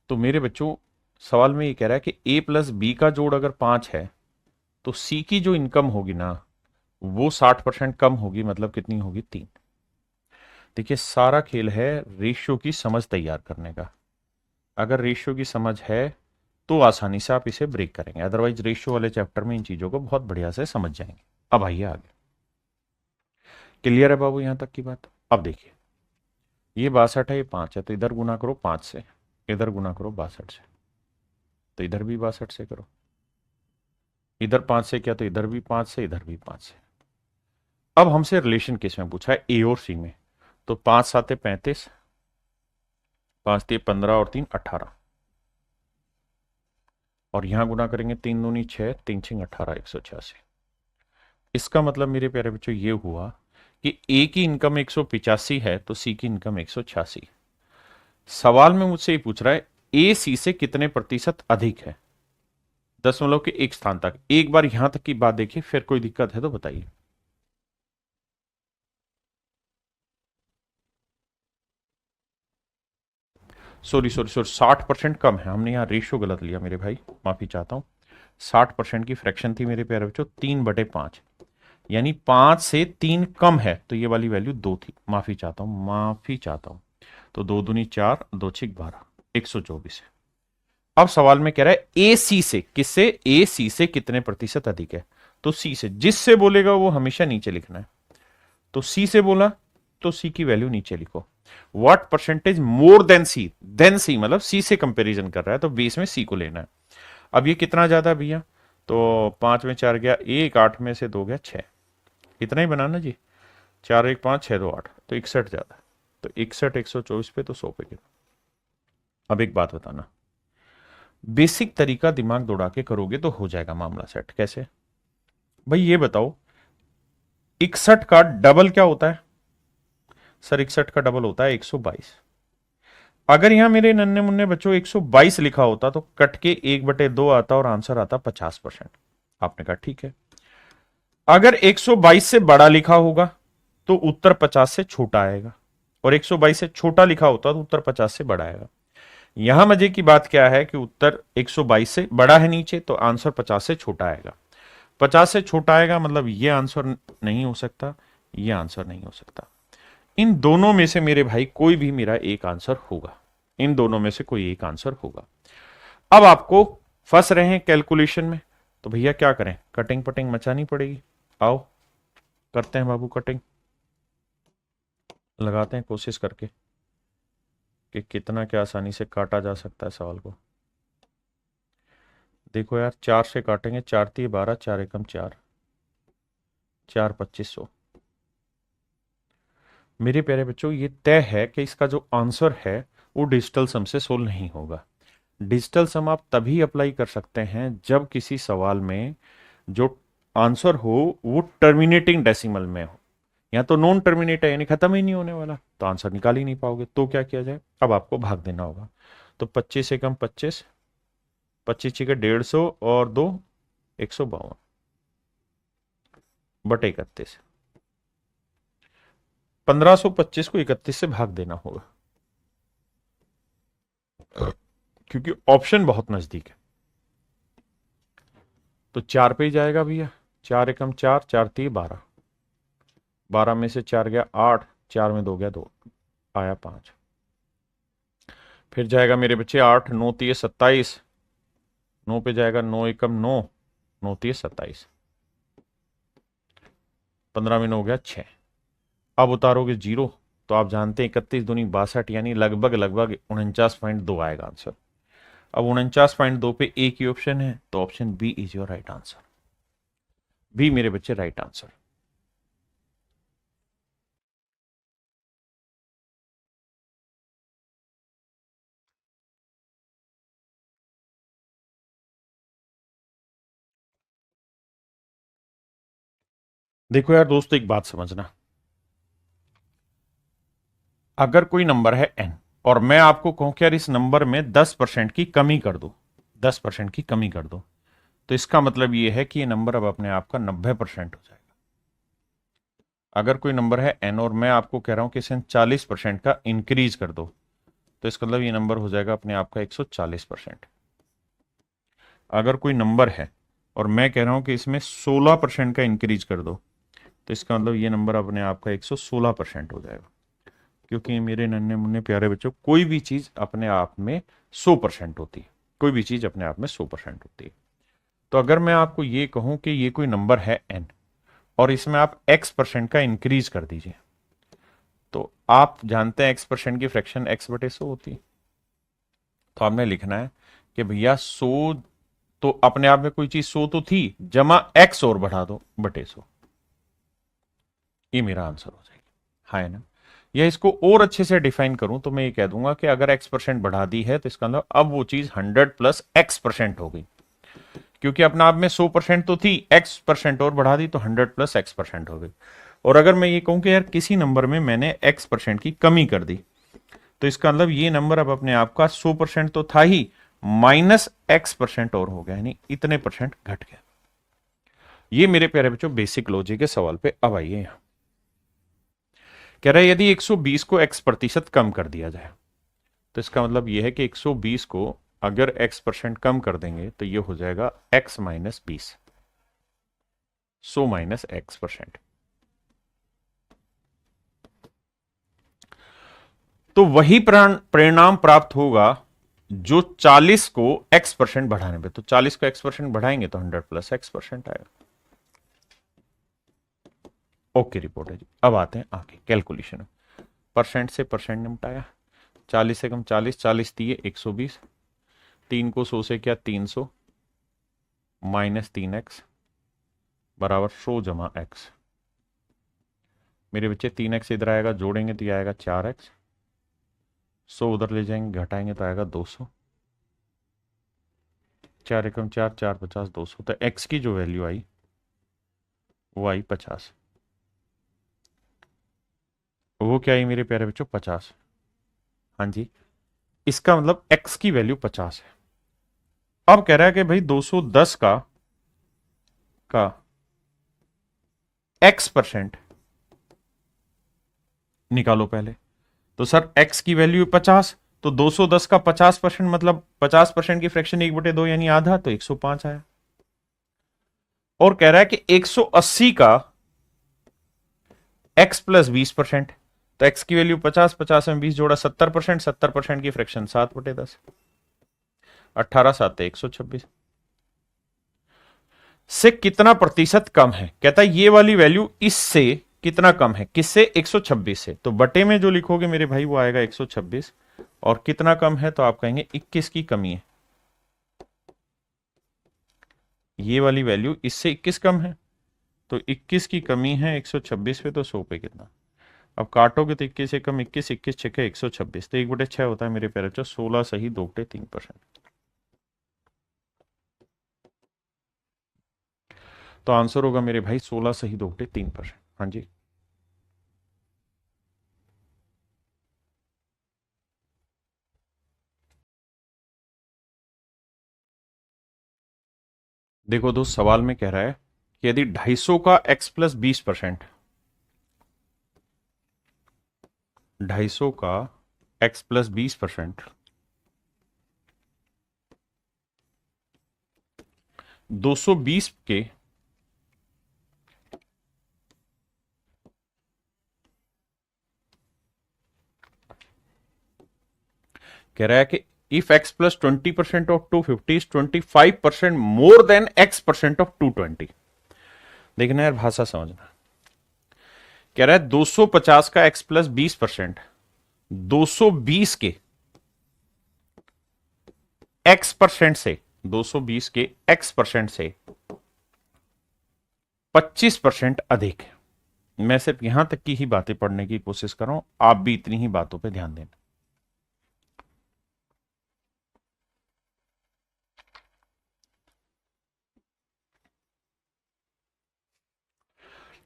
तो मेरे बच्चों सवाल में ये कह रहा है कि ए प्लस बी का जोड़ अगर 5 है तो सी की जो इनकम होगी ना वो 60% कम होगी, मतलब कितनी होगी, 3। देखिए सारा खेल है रेशियो की समझ तैयार करने का। अगर रेशियो की समझ है तो आसानी से आप इसे ब्रेक करेंगे, अदरवाइज रेशियो वाले चैप्टर में इन चीजों को बहुत बढ़िया से समझ जाएंगे। अब आइए आगे, क्लियर है बाबू यहां तक की बात। अब देखिए ये 62 है, ये 5 है, तो इधर गुना करो 5 से, इधर गुना करो 62 से, तो इधर भी 62 से करो। इधर 5 से किया तो इधर भी 5 से, इधर भी 5 से। अब हमसे रिलेशन किस में पूछा है, ए और सी में। तो 5 7 35, 5 3 15 और 3 18, और यहां गुना करेंगे 3 दूनी 6, 3 6 18, 186। इसका मतलब मेरे प्यारे बच्चों ये हुआ कि ए की इनकम 185 है तो सी की इनकम 186। सवाल में मुझसे ये पूछ रहा है ए सी से कितने प्रतिशत अधिक है, दशमलव के एक स्थान तक। एक बार यहां तक की बात देखिए, फिर कोई दिक्कत है तो बताइए। सॉरी सॉरी सॉरी, 60% कम है, हमने यहाँ रेशियो गलत लिया मेरे भाई, माफी चाहता हूँ। 60% की फ्रैक्शन थी मेरे प्यारे बच्चों 3/5, यानी 5 से 3 कम है, तो ये वाली वैल्यू 2 थी। माफी चाहता हूँ, माफी चाहता हूँ। तो 2 दूनी 4, 2 6 12, 124 है। अब सवाल में कह रहा है ए सी से, किससे, ए सी से कितने प्रतिशत अधिक है। तो सी से, जिससे बोलेगा वो हमेशा नीचे लिखना है। तो सी से बोला तो सी की वैल्यू नीचे लिखो। व्हाट परसेंटेज मोर देन सी मतलब सी से कंपैरिजन कर रहा है, तो बेस में सी को लेना है। अब ये कितना ज्यादा है भैया, तो 5 में 4 गया 1, 8 में से 2 गया 6, इतना ही बनाना जी। 4 1 5 6 2 8, तो 61 ज्यादा है। तो 61 124 पे, तो 100 पे कितना। अब एक बात बताना, बेसिक तरीका दिमाग दौड़ा के करोगे तो हो जाएगा मामला सेट। कैसे भाई, ये बताओ 61 का डबल क्या होता है सर? 61 का डबल होता है 122। अगर यहां मेरे नन्हे मुन्ने बच्चों 122 लिखा होता तो कट के 1/2 आता और आंसर आता 50%। आपने कहा ठीक है। अगर 122 से बड़ा लिखा होगा तो उत्तर 50 से छोटा आएगा, और 122 से छोटा लिखा होता तो उत्तर 50 से बड़ा आएगा। यहां मजे की बात क्या है कि उत्तर 122 से बड़ा है नीचे, तो आंसर 50 से छोटा आएगा। 50 से छोटा आएगा मतलब ये आंसर नहीं हो सकता, ये आंसर नहीं हो सकता। इन दोनों में से मेरे भाई कोई भी मेरा एक आंसर होगा, इन दोनों में से कोई एक आंसर होगा। अब आपको फंस रहे हैं कैलकुलेशन में, तो भैया क्या करें? कटिंग पटिंग मचानी पड़ेगी। आओ करते हैं बाबू कटिंग, लगाते हैं कोशिश करके कि कितना क्या आसानी से काटा जा सकता है सवाल को। देखो यार, 4 से काटेंगे, 4 3 12, 4 एकम 4, 4 2500। मेरे प्यारे बच्चों, ये तय है कि इसका जो आंसर है वो डिजिटल सम से सोल्व नहीं होगा। डिजिटल सम आप तभी अप्लाई कर सकते हैं जब किसी सवाल में जो आंसर हो वो टर्मिनेटिंग डेसिमल में हो, या तो नॉन टर्मिनेट है यानी खत्म ही नहीं होने वाला, तो आंसर निकाल ही नहीं पाओगे। तो क्या किया जाए? अब आपको भाग देना होगा। तो 25 एकम 25, 25 छीके 150 और 2 152 बटे 31। 1525 को 31 से भाग देना होगा क्योंकि ऑप्शन बहुत नजदीक है। तो 4 पे ही जाएगा भैया, 4 एकम 4, 4 3 12, 12 में से 4 गया 8, 4 में 2 गया 2, आया 5। फिर जाएगा मेरे बच्चे 8 9 3 27, 9 पे जाएगा 9 एकम 9, 9 3 27, 15 में 9 गया 6। अब उतारोगे 0 तो आप जानते हैं 31 दूनी 62 यानी लगभग लगभग 49.2 आएगा आंसर। अब 49.2 पे एक ही ऑप्शन है, तो option B is your right answer. B मेरे बच्चे राइट आंसर। देखो यार दोस्तों, एक बात समझना, अगर कोई नंबर है n और मैं आपको कहूं कि यार इस नंबर में 10% की कमी कर दो, 10% की कमी कर दो, तो इसका मतलब यह है कि ये नंबर अब अपने आप का 90% हो जाएगा। अगर कोई नंबर है n और मैं आपको कह रहा हूं कि इसे 40% का इंक्रीज कर दो, तो इसका मतलब ये नंबर हो जाएगा अपने आप का 140%। अगर कोई नंबर है और मैं कह रहा हूं कि इसमें 16% का इंक्रीज कर दो, तो इसका मतलब ये नंबर अपने आप का 116% हो जाएगा। क्योंकि मेरे नन्हे मुन्ने प्यारे बच्चों, कोई भी चीज अपने आप में 100% होती है, कोई भी चीज अपने आप में 100% होती है। तो अगर मैं आपको ये कहूं कि ये कोई नंबर है n और इसमें आप x% का इंक्रीज कर दीजिए, तो आप जानते हैं x% की फ्रैक्शन x/100 होती है। तो आपने लिखना है कि भैया 100, तो अपने आप में कोई चीज 100 तो थी, जमा x और बढ़ा दो बटे 100, ये मेरा आंसर हो जाएगा। हाँ है ना? या इसको और अच्छे से डिफाइन करूं तो मैं ये कह दूंगा कि अगर x% बढ़ा दी है तो इसका मतलब अब वो चीज 100 प्लस x% हो गई, क्योंकि अपना आप में 100% तो थी, x% और बढ़ा दी तो 100 प्लस x% हो गई। और अगर मैं ये कहूं कि यार किसी नंबर में मैंने x% की कमी कर दी, तो इसका मतलब ये नंबर अब अपने आप का 100% तो था ही, माइनस x% और हो गया, यानी इतने परसेंट घट गया। ये मेरे प्यारे बच्चों बेसिक लॉजिक के सवाल पे। अब आइए यहां, कह रहा है यदि 120 को x% कम कर दिया जाए, तो इसका मतलब यह है कि 120 को अगर x% कम कर देंगे तो यह हो जाएगा x माइनस 20, 100 माइनस x%। तो वही परिणाम प्राप्त होगा जो 40 को x% बढ़ाने पे, तो 40 को x% बढ़ाएंगे तो 100 प्लस x% आएगा। ओके रिपोर्ट है जी। अब आते हैं आगे कैलकुलेशन। परसेंट से परसेंट निपटाया, 40 से कम 40, 40 दिए 120, 3 को 100 से क्या 300, माइनस 3x बराबर 100 जमा x। मेरे बच्चे 3x इधर आएगा, जोड़ेंगे तो यह आएगा 4x, 100 उधर ले जाएंगे घटाएंगे तो आएगा 200, 4 एकम 4, 4 50 200। तो x की जो वैल्यू आई वो आई 50। वो क्या है मेरे प्यारे बच्चों, 50। हाँ जी, इसका मतलब x की वैल्यू 50 है। अब कह रहा है कि भाई 210 का x% निकालो पहले। तो सर x की वैल्यू 50, तो 210 का 50% मतलब 50% की फ्रैक्शन 1/2 यानी आधा, तो 105 आया। और कह रहा है कि 180 का x प्लस 20%, तो x की वैल्यू 50, 50 में 20 जोड़ा 70%, 70% की फ्रैक्शन 7/10, 18 7 126 से कितना प्रतिशत कम है। कहता है ये वाली वैल्यू इससे कितना कम है, किससे, 126 से। तो बटे में जो लिखोगे मेरे भाई वो आएगा 126, और कितना कम है तो आप कहेंगे 21 की कमी है। ये वाली वैल्यू इससे 21 कम है, तो 21 की कमी है 126 पे, तो 100 पे कितना। अब काटोगे तो 21 से कम 21, 21 छक्के 126, तो 1/6 होता है मेरे प्यारे बच्चों, 16 सही 2/3%। तो आंसर होगा मेरे भाई 16 सही 2/3%। हाँ जी, देखो दोस्त, सवाल में कह रहा है कि यदि 250 का x प्लस 20%, 250 का x प्लस 20%, 220 के कह रहा है कि if x plus 20% of 250 is 25% more than x% of 220। देखना यार, भाषा समझना। कह रहा है 250 का x प्लस 20%, 220 के x% से, 220 के x% से 25% अधिक है। मैं सिर्फ यहां तक की ही बातें पढ़ने की कोशिश कर रहा हूं, आप भी इतनी ही बातों पे ध्यान देना।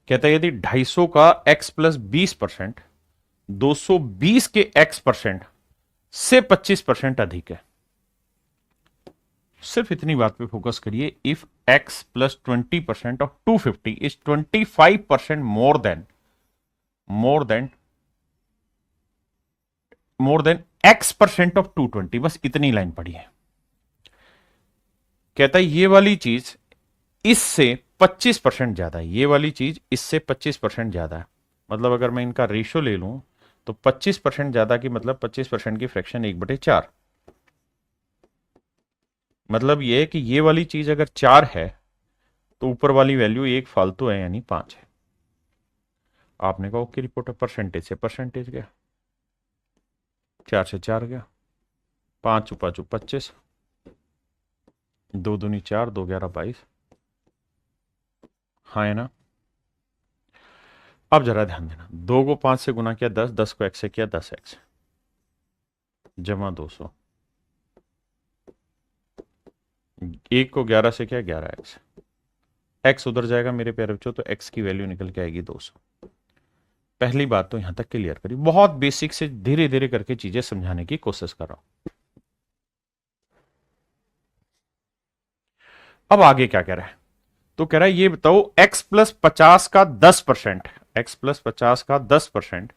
कहता है यदि 250 का x प्लस 20%, 220 के x% से 25% अधिक है। सिर्फ इतनी बात पे फोकस करिए। If x plus 20% of 250 is 25% more than x% of 220, बस इतनी लाइन पढ़ी है। कहता है ये वाली चीज इससे 25% ज्यादा है, ये वाली चीज इससे 25% ज्यादा है। मतलब अगर मैं इनका रेशियो ले लूं तो 25% ज्यादा की मतलब 25% की फ्रैक्शन 1/4। मतलब ये है कि ये वाली चीज अगर 4 है तो ऊपर वाली वैल्यू एक फालतू है, यानी 5 है। आपने कहा ओके रिपोर्टर, परसेंटेज से परसेंटेज गया, 4 से 4 गया, 5 चुपा चुप 25, 2 दूनी 4, 2 11 22। हाँ है ना। अब जरा ध्यान देना, 2 को 5 से गुना किया 10, 10 को x से किया 10x जमा 200, 1 को 11 से किया 11x, x उधर जाएगा मेरे प्यारे बच्चों, तो x की वैल्यू निकल के आएगी 200। पहली बात तो यहां तक क्लियर करी, बहुत बेसिक से धीरे धीरे करके चीजें समझाने की कोशिश कर रहा हूं। अब आगे क्या कह रहा है, तो कह रहा है ये बताओ x प्लस 50 का 10%, x प्लस 50 का 10%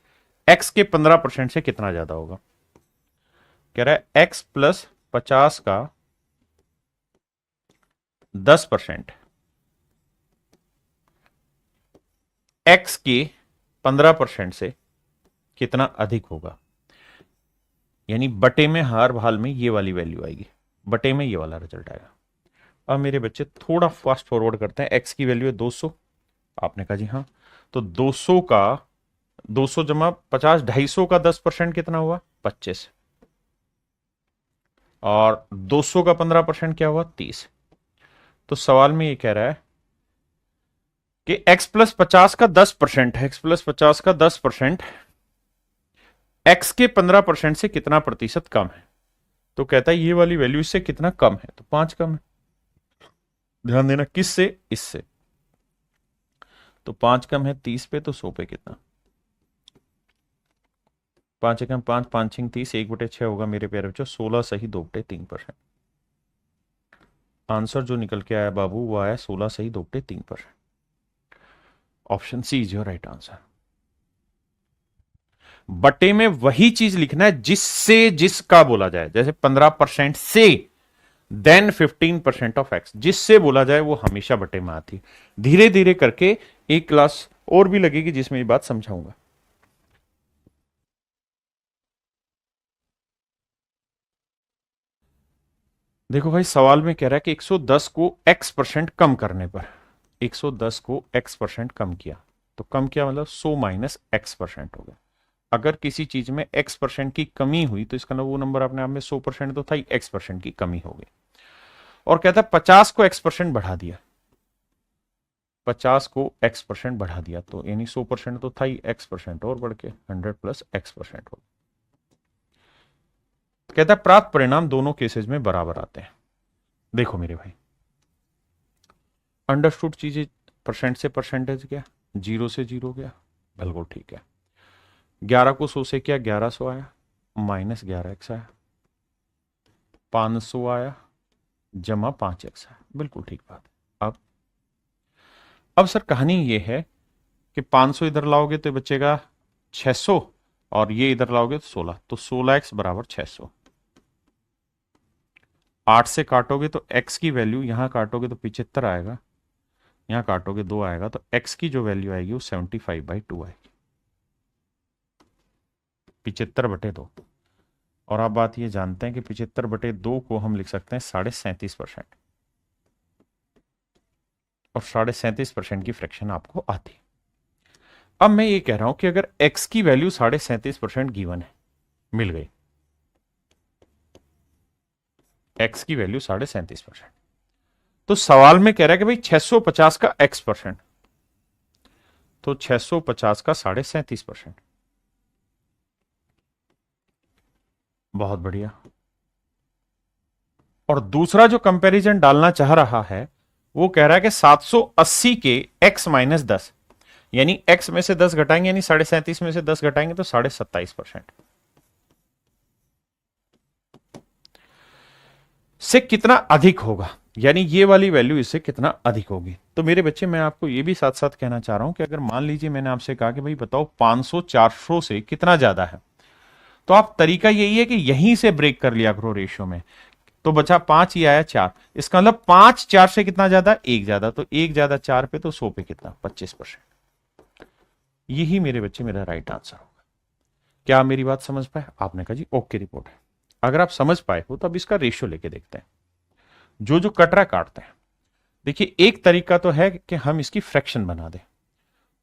x के 15% से कितना ज्यादा होगा। कह रहा है x प्लस 50 का 10% x के 15% से कितना अधिक होगा। यानी बटे में हर हाल में ये वाली वैल्यू आएगी, बटे में ये वाला रिजल्ट आएगा। अब मेरे बच्चे थोड़ा फास्ट फॉरवर्ड करते हैं। x की वैल्यू है 200, आपने कहा जी हाँ, तो 200 का 200 जमा 50, 250 का 10% कितना हुआ 25, और 200 का 15% क्या हुआ 30। तो सवाल में ये कह रहा है कि x प्लस 50 का 10% है, x प्लस 50 का 10% x के 15% से कितना प्रतिशत कम है। तो कहता है ये वाली वैल्यू इससे कितना कम है, तो 5 कम है। ध्यान देना, किससे, इससे। तो 5 कम है 30 पे, तो 100 पे कितना। 5 एकम 5, 5 छिंग 30, 1/6 होगा मेरे प्यारे बच्चों 16 सही 2/3%। आंसर जो निकल के आया बाबू वो आया 16 सही 2/3%। Option C is your right answer. बटे में वही चीज लिखना है जिससे जिसका बोला जाए, जैसे 15% से देन 15% ऑफ एक्स, जिससे बोला जाए वो हमेशा बटे में आती। धीरे धीरे करके एक क्लास और भी लगेगी जिसमें ये बात समझाऊंगा। देखो भाई सवाल में कह रहा है कि 110 को x% कम करने पर, 110 को x% कम किया, तो कम किया मतलब 100 माइनस x% हो गया। अगर किसी चीज में x% की कमी हुई तो इसका ना वो नंबर अपने आप में 100% तो था ही, x% की कमी हो गई। और कहता है 50 को x% बढ़ा दिया, 50 को x% बढ़ा दिया तो यानी 100% तो था ही, x% और बढ़ के 100 प्लस x% हो। कहता है प्राप्त परिणाम दोनों केसेस में बराबर आते हैं। देखो मेरे भाई अंडरस्टूड चीजें, परसेंट से परसेंटेज गया, 0 से 0 गया, बिल्कुल ठीक है। 11 को 100 से किया 1100 आया, माइनस 11x आया, 500 आया जमा 5x आया, बिल्कुल ठीक बात है। अब सर कहानी ये है कि 500 इधर लाओगे तो बचेगा 600 और ये इधर लाओगे तो 16, तो 16x बराबर 600। 8 से काटोगे तो x की वैल्यू, यहां काटोगे तो 75 आएगा, यहां काटोगे 2 आएगा, तो x की जो वैल्यू आएगी वो 75/2 आएगी, 75/2। और आप बात ये जानते हैं कि 75/2 को हम लिख सकते हैं 37.5%, और 37.5% की फ्रैक्शन आपको आती है। अब मैं ये कह रहा हूं कि अगर x की वैल्यू 37.5% गिवन है, मिल गई x की वैल्यू 37.5%, तो सवाल में कह रहा है कि भाई 650 का x%, तो 650 का 37.5%। बहुत बढ़िया। और दूसरा जो कंपैरिजन डालना चाह रहा है वो कह रहा है कि 780 के x माइनस 10, यानी x में से 10 घटाएंगे, यानी 37.5 में से 10 घटाएंगे तो 27.5% से कितना अधिक होगा, यानी ये वाली वैल्यू इससे कितना अधिक होगी। तो मेरे बच्चे मैं आपको ये भी साथ साथ कहना चाह रहा हूं कि अगर मान लीजिए मैंने आपसे कहा कि भाई बताओ 500 400 से कितना ज्यादा है, तो आप तरीका यही है कि यहीं से ब्रेक कर लिया करो रेशियो में। तो बचा 5, ये आया 4, इसका मतलब 5 4 से कितना ज्यादा, 1 ज्यादा, तो 1 ज्यादा 4 पे तो 100 पे कितना 25%। यही मेरे बच्चे मेरा राइट आंसर होगा। क्या आप मेरी बात समझ पाए? आपने कहा जी ओके रिपोर्ट है। अगर आप समझ पाए हो तो अब इसका रेशियो लेके देखते हैं, जो जो कट रहा है काटते हैं। देखिए एक तरीका तो है कि हम इसकी फ्रैक्शन बना दें,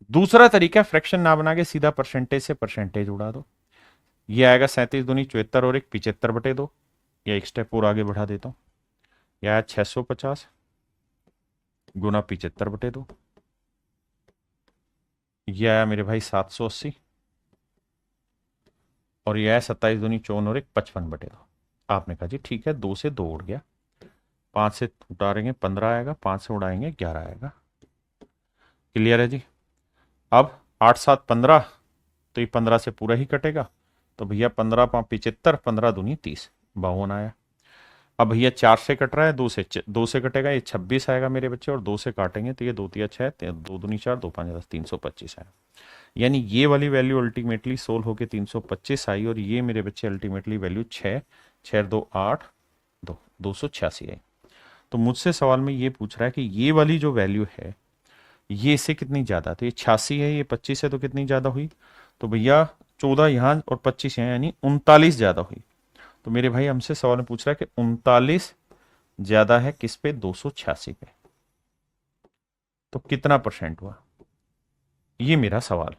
दूसरा तरीका फ्रैक्शन ना बना के सीधा परसेंटेज से परसेंटेज उड़ा दो। ये आएगा 37 दूनी 74 और 1 75/2, या एक स्टेप और आगे बढ़ा देता हूं, यह आया 650 गुना 75/2, यह आया मेरे भाई 780, और यह आया 27 दूनी 54 और 1 55/2। आपने कहा जी ठीक है, 2 से 2 उड़ गया, 5 से उतारेंगे 15 आएगा, 5 से उड़ाएंगे 11 आएगा। क्लियर है जी? अब 8 7 15, तो ये 15 से पूरा ही कटेगा, तो भैया 15 5 75, 15 दूनी 30, 52 आया। अब भैया 4 से कट रहा है, 2 से कटेगा, ये 26 आएगा मेरे बच्चे, और 2 से काटेंगे तो ये 2 तिया 6, 2 दूनी 4, 2 5 10, 325 आया। यानी ये वाली वैल्यू अल्टीमेटली सोल्व होकर 325 आई, और ये मेरे बच्चे अल्टीमेटली वैल्यू 6 6 2 8 2 286 आई। तो मुझसे सवाल में ये पूछ रहा है कि ये वाली जो वैल्यू है ये इससे कितनी ज्यादा, तो ये 86 है, ये 25 है, तो कितनी ज्यादा हुई, तो भैया 14 यहां और 25 यहां, यानी 39 ज्यादा हुई। तो मेरे भाई हमसे सवाल में पूछ रहा है कि 39 ज्यादा है किस पे, 286 पे, तो कितना परसेंट हुआ, ये मेरा सवाल।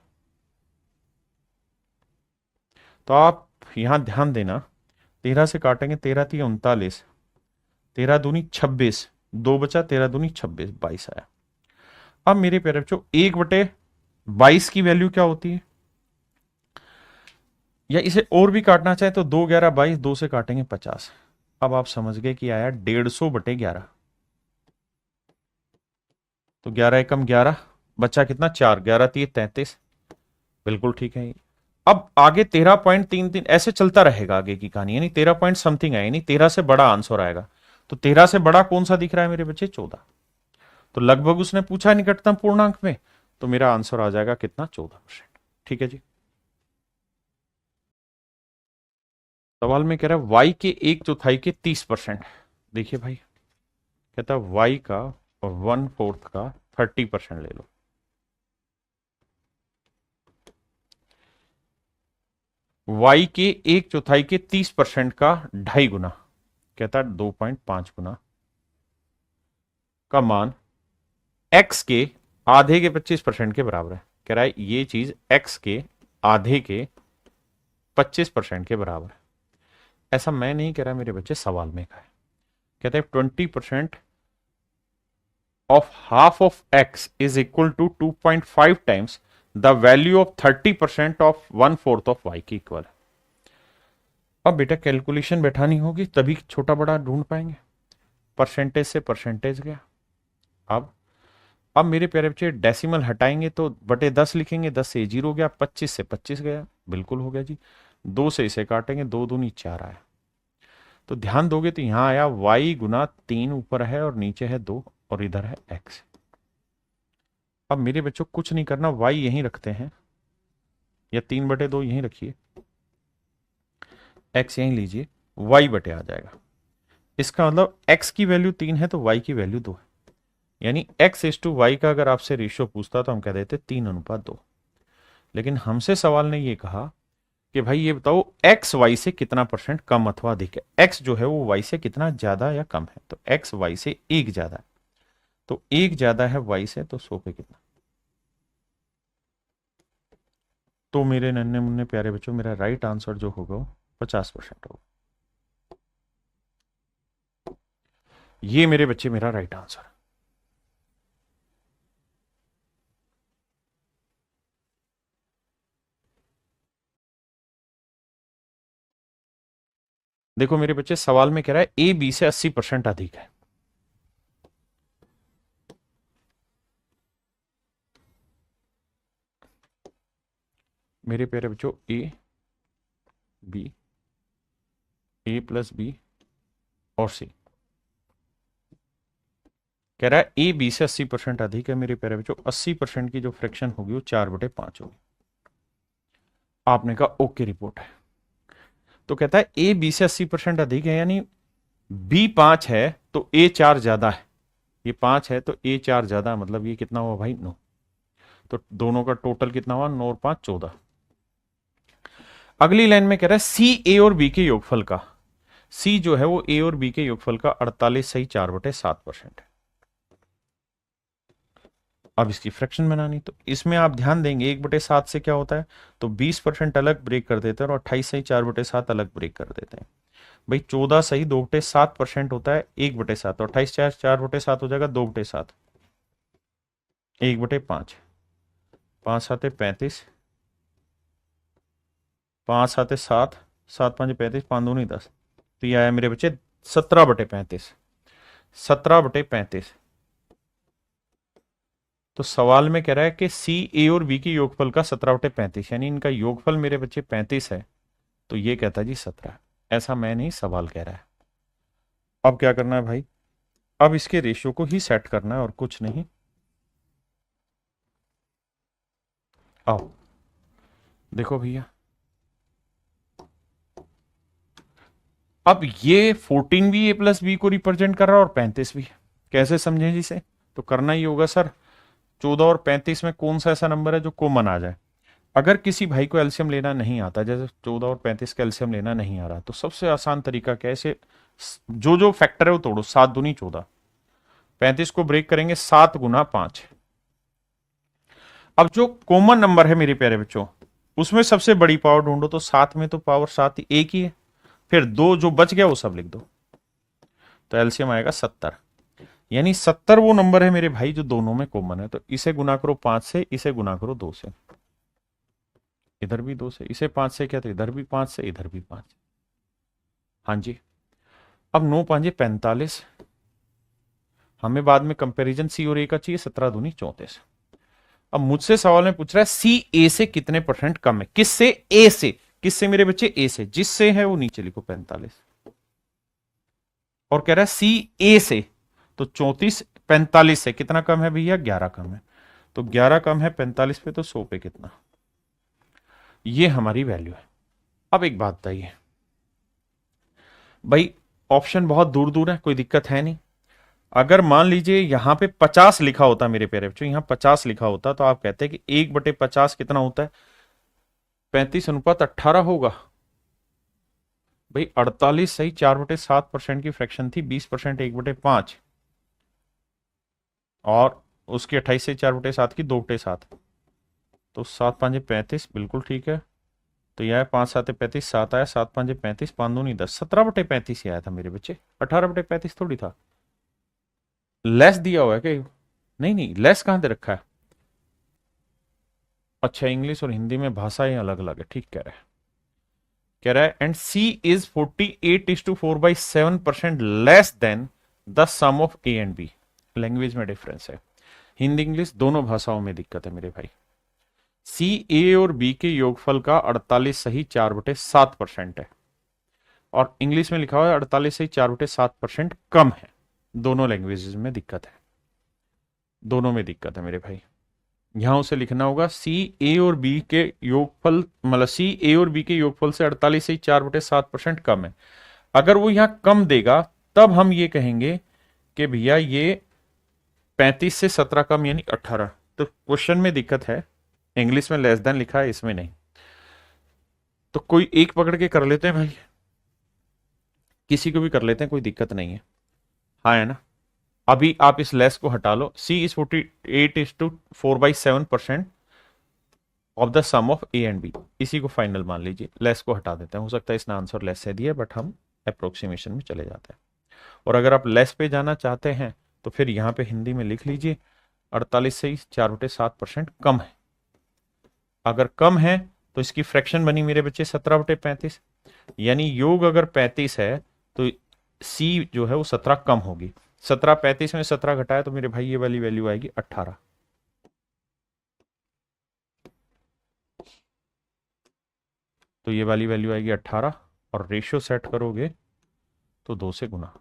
तो आप यहां ध्यान देना, 13 से काटेंगे, 13 थी 39, 13 दूनी 26, 2 बचा, 13 दूनी 26, 22 आया। अब मेरे प्यारे बच्चों 1/22 की वैल्यू क्या होती है, या इसे और भी काटना चाहे तो 2 11 22, 2 से काटेंगे 50। अब आप समझ गए कि आया 150/11, तो 11 एकम 11, बचा कितना 4, 11 3 33, बिल्कुल ठीक है। अब आगे 13.33 ऐसे चलता रहेगा आगे की कहानी, यानी 13 पॉइंट समथिंग है, यानी 13 से बड़ा आंसर आएगा। तो 13 से बड़ा कौन सा दिख रहा है मेरे बच्चे? 14। तो लगभग उसने पूछा निकटतम पूर्णांक में, तो मेरा आंसर आ जाएगा कितना? 14%। ठीक है जी। सवाल में कह रहा है y के 1/4 के 30%। देखिए भाई, कहता है y का 1/4 का 30% ले लो। y के 1/4 के 30% का 2.5 गुना, कहता है 2.5 गुना का मान x के आधे के 25% के बराबर है। कह रहा है ये चीज x के आधे के 25% के बराबर है। ऐसा मैं नहीं कह रहा मेरे बच्चे, सवाल में कहा है। कहते हैं 20% of half of x is equal to 2.5 times the value of 30% of 1/4 of y की इक्वल है। अब बेटा कैलकुलेशन बैठानी होगी तभी छोटा बड़ा ढूंढ पाएंगे। परसेंटेज से परसेंटेज गया। अब मेरे प्यारे बच्चे डेसिमल हटाएंगे तो बटे 10 लिखेंगे, 10 से 0 गया, 25 से 25 गया, बिल्कुल हो गया जी। 2 से इसे काटेंगे, 2 दूनी 4 आया। तो ध्यान दोगे तो यहां आया y गुना 3 ऊपर है और नीचे है 2 और इधर है x। अब मेरे बच्चों कुछ नहीं करना, y यहीं रखते हैं, या 3/2 यहीं रखिए, x यहीं लीजिए, y बटे आ जाएगा। इसका मतलब x की वैल्यू 3 है तो y की वैल्यू 2 है, यानी x/y का अगर आपसे रेशियो पूछता तो हम कह देते 3:2। लेकिन हमसे सवाल ने ये कहा कि भाई ये बताओ x y से कितना परसेंट कम अथवा अधिक है। x जो है वो y से कितना ज्यादा या कम है, तो x y से 1 ज्यादा है, तो 1 ज्यादा है y से, तो 100 पे कितना? तो मेरे नन्हे मुन्ने प्यारे बच्चों, मेरा राइट आंसर जो होगा वो 50% होगा। ये मेरे बच्चे मेरा राइट आंसर है। देखो मेरे बच्चे, सवाल में कह रहा है ए बी से 80% अधिक है। मेरे प्यारे बच्चों, A B, A plus B और सी, कह रहा है ए बी से 80% अधिक है। मेरे प्यारे बच्चों 80% की जो फ्रैक्शन होगी वो 4/5 होगी। आपने कहा ओके रिपोर्ट है। तो कहता है ए बी से 80% अधिक है, यानी बी 5 है तो ए 4 ज्यादा है। ये 5 है तो ए 4 ज्यादा, मतलब ये कितना हुआ भाई? 9। तो दोनों का टोटल कितना हुआ? 9 और 5 14। अगली लाइन में कह रहा है सी ए और बी के योगफल का, सी जो है वो ए और बी के योगफल का 48 सही 4/7% है। अब इसकी फ्रैक्शन बनानी, तो इसमें आप ध्यान देंगे 1/7 से क्या होता है, तो 20% अलग ब्रेक कर देते हैं और 28 सही 4/7 अलग ब्रेक कर देते हैं। भाई 14 सही 2/7% होता है 1/7, तो 28 4/7 हो जाएगा 2/7, 1/5, 5 7 35, 5 7 7, 7 5 35, 5 2 10। तो ये आया मेरे बच्चे 17/35, 17/35। तो सवाल में कह रहा है कि सी ए और बी के योगफल का 17/35, यानी इनका योगफल मेरे बच्चे 35 है, तो ये कहता है जी 17। ऐसा मैं नहीं, सवाल कह रहा है। अब क्या करना है भाई? अब इसके रेशियो को ही सेट करना है और कुछ नहीं। आओ देखो भैया, अब ये 14 भी ए प्लस बी को रिप्रेजेंट कर रहा है और 35 भी। कैसे समझें जिसे? तो करना ही होगा सर, 14 और 35 में कौन सा ऐसा नंबर है जो कॉमन आ जाए। अगर किसी भाई को एलसीएम लेना नहीं आता, जैसे 14 और 35 का एलसीएम लेना नहीं आ रहा, तो सबसे आसान तरीका क्या है, इसे जो जो फैक्टर है वो तोड़ो। 7 दूनी 14, 35 को ब्रेक करेंगे 7 गुना 5। अब जो कॉमन नंबर है मेरे प्यारे बच्चों, उसमें सबसे बड़ी पावर ढूंढो, तो 7 में तो पावर 7 एक ही है, फिर 2 जो बच गया वो सब लिख दो, तो एलसीएम आएगा 70। यानी 70 वो नंबर है मेरे भाई जो दोनों में कॉमन है। तो इसे गुना करो 5 से, इसे गुना करो 2 से, इधर भी 2 से, इसे 5 से किया तो इधर भी 5 से, इधर भी 5। हाँ जी। अब 9 5 45, हमें बाद में कंपैरिजन सी और ए का चाहिए, 17 दूनी 34। अब मुझसे सवाल में पूछ रहा है सी ए से कितने परसेंट कम है। किससे? ए से। किससे मेरे बच्चे? ए से। जिससे है वो नीचे लिखो 45, और कह रहा है सी ए से, तो 34 45 से कितना कम है भैया? 11 कम है। तो 11 कम है 45 पे, तो 100 पे कितना? ये हमारी वैल्यू है। अब एक बात बताइए भाई, ऑप्शन बहुत दूर दूर है, कोई दिक्कत है नहीं। अगर मान लीजिए यहां पे 50 लिखा होता मेरे प्यारे बच्चों, यहां 50 लिखा होता, तो आप कहते हैं कि 1/50 कितना होता है? 35:18 होगा। भाई 48 सही 4/7% की फ्रैक्शन थी, 20% 1/5, और उसकी 28 से 4/7 की 2/7, तो 7 5 35, बिल्कुल ठीक है। तो यह है 5 7 35, 7 आया, 7 5 35, 5 2 10, 17/35 ही आया था मेरे बच्चे, 18/35 थोड़ी था। लेस दिया हुआ है क्या? नहीं नहीं, लेस कहां दे रखा है? अच्छा, इंग्लिश और हिंदी में भाषाएं अलग अलग है, ठीक कह रहा है। कह रहा है and C is 48:4/7% less than the sum of A and B. Language में डिफरेंस है, हिंदी इंग्लिश दोनों भाषाओं में दिक्कत है मेरे भाई। सी ए और बी के योगफल का 48 सही 4/7% है, और इंग्लिश में लिखा हुआ है 48 सही 4/7% कम है। दोनों लैंग्वेजेस में दिक्कत है, दोनों में दिक्कत है मेरे भाई। यहां उसे लिखना होगा सी ए और बी के योगफल, मतलब सी ए और बी के योगफल से 48 से 4/7% कम है। अगर वो यहां कम देगा तब हम ये कहेंगे कि भैया ये 35 से 17 कम यानी 18। तो क्वेश्चन में दिक्कत है, इंग्लिश में लेस देन लिखा है, इसमें नहीं। तो कोई एक पकड़ के कर लेते हैं भाई, किसी को भी कर लेते हैं, कोई दिक्कत नहीं है। हाँ है ना? अभी आप इस लेस को हटा लो, C is 48:4/7% of the sum of A and B, इसी को फाइनल मान लीजिए। लेस को हटा देते हैं, हो सकता है इसका आंसर लेस से दिया, बट हम अप्रोक्सीमेशन में चले जाते हैं। और अगर आप लेस पे जाना चाहते हैं तो फिर यहां पे हिंदी में लिख लीजिए 48 से 4/7% कम है। अगर कम है तो इसकी फ्रैक्शन बनी मेरे बच्चे 17/35, यानी योग अगर 35 है तो सी जो है वो 17 कम होगी। 17 35 में 17 घटाया तो मेरे भाई ये वाली वैल्यू आएगी 18। तो ये वाली वैल्यू आएगी 18, और रेशियो सेट करोगे तो 2 से गुना, तो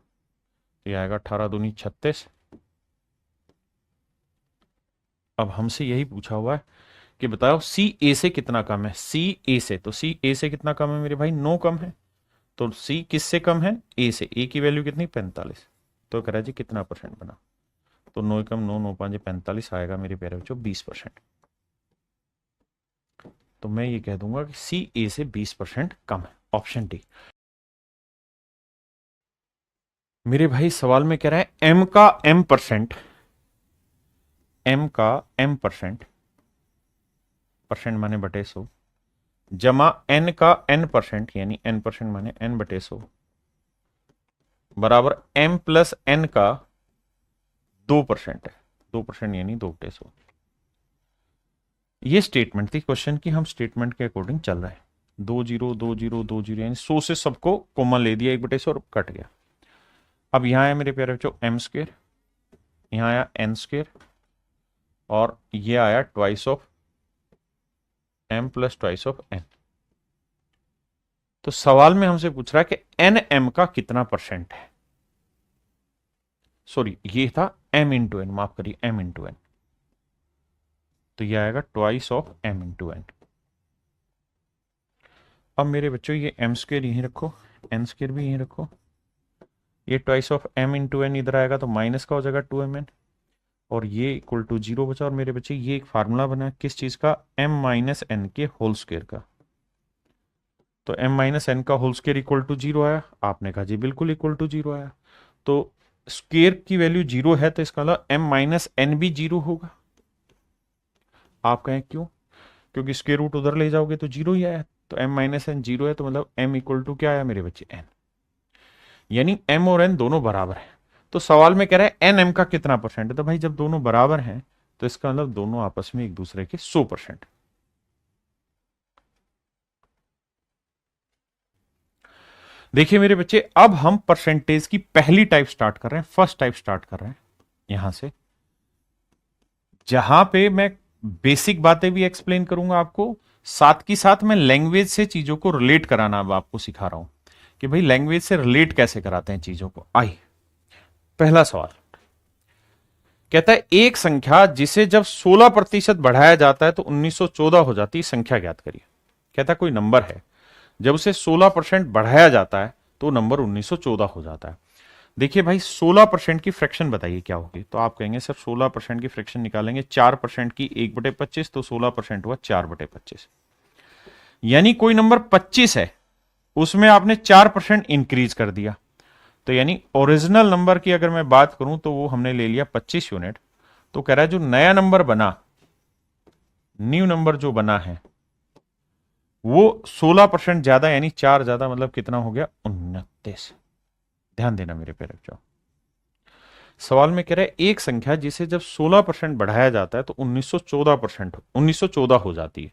ये आएगा 18 दूनी 36। अब हमसे यही पूछा हुआ है कि बताओ सी ए से कितना कम है। सी ए से, तो सी ए से कितना कम है मेरे भाई? 9 कम है। तो सी किससे कम है? ए से। ए की वैल्यू कितनी? 45। तो कह रहा है जी कितना परसेंट बना? तो 9 कम 9 9 5 45 आएगा मेरे प्यारे बच्चों 20%। तो मैं ये कह दूंगा कि सी ए से 20% कम है, ऑप्शन डी। मेरे भाई सवाल में कह रहा है एम का एम परसेंट, एम का एम परसेंट, परसेंट माने बटे 100, जमा एन का एन परसेंट, यानी एन परसेंट माने एन बटे 100, बराबर एम प्लस एन का 2% है। 2% यानी 2/100। ये स्टेटमेंट थी क्वेश्चन की, हम स्टेटमेंट के अकॉर्डिंग चल रहे हैं। 2 0 2 0 2 0 यानी 100 से सबको कॉमन ले दिया, 1/100 और कट गया। अब यहां आया मेरे प्यारे बच्चों एम स्क्वेयर, यहां आया एन स्क्वेयर, और ये आया twice of M plus twice of N. तो सवाल में हमसे पूछ रहा है कि एन एम का कितना परसेंट है। सॉरी, ये था एम इंटू एन, माफ करिए एम इंटू एन। तो ये आएगा twice of m into n. अब मेरे बच्चों ये एम स्क्वेयर यहीं रखो, एन स्क्वेयर भी यहीं रखो, ये twice of m into n इधर आएगा तो माइनस का हो जाएगा 2mn, और ये इक्वल टू 0 बचा। और मेरे बच्चे ये एक फार्मूला बना है किस चीज का? m माइनस एन के होल स्क्वेयर का। तो m माइनस एन का होल स्क्वेयर इक्वल टू 0 आया। आपने कहा जी बिल्कुल इक्वल टू 0 आया। तो स्क्वेयर की वैल्यू 0 है तो इसका मतलब m माइनस एन भी 0 होगा। आप कहें क्यों? क्योंकि स्क्वेयर रूट उधर ले जाओगे तो 0 ही आया। तो m माइनस एन 0 है, तो मतलब m इक्वल टू क्या आया मेरे बच्चे? n। यानी m और n दोनों बराबर है। तो सवाल में कह रहा है एन एम का कितना परसेंट है। तो भाई जब दोनों बराबर हैं तो इसका मतलब दोनों आपस में एक दूसरे के 100%। देखिए मेरे बच्चे, अब हम परसेंटेज की पहली टाइप स्टार्ट कर रहे हैं, फर्स्ट टाइप स्टार्ट कर रहे हैं यहां से, जहां पे मैं बेसिक बातें भी एक्सप्लेन करूंगा आपको, साथ की साथ मैं लैंग्वेज से चीजों को रिलेट कराना अब आपको सिखा रहा हूं कि भाई लैंग्वेज से रिलेट कैसे कराते हैं चीजों को। आई पहला सवाल कहता है एक संख्या जिसे जब 16% बढ़ाया जाता है तो 1914 हो जाती है, संख्या ज्ञात करिए। कहता है कोई नंबर है, जब उसे 16% बढ़ाया जाता है तो नंबर 1914 हो जाता है। देखिए भाई 16% की फ्रैक्शन बताइए क्या होगी, तो आप कहेंगे सर 16% की फ्रैक्शन निकालेंगे, 4% की 1/25, तो 16% हुआ 4/25। यानी कोई नंबर 25 है, उसमें आपने 4% इंक्रीज कर दिया, तो यानी ओरिजिनल नंबर की अगर मैं बात करूं तो वो हमने ले लिया 25 यूनिट। तो कह रहा है जो नया नंबर बना, न्यू नंबर जो बना है वो 16% ज्यादा, यानी 4 ज्यादा, मतलब कितना हो गया 29। ध्यान देना मेरे पे, रख जाओ। सवाल में कह रहा है एक संख्या जिसे जब 16% बढ़ाया जाता है तो 1914 हो जाती है।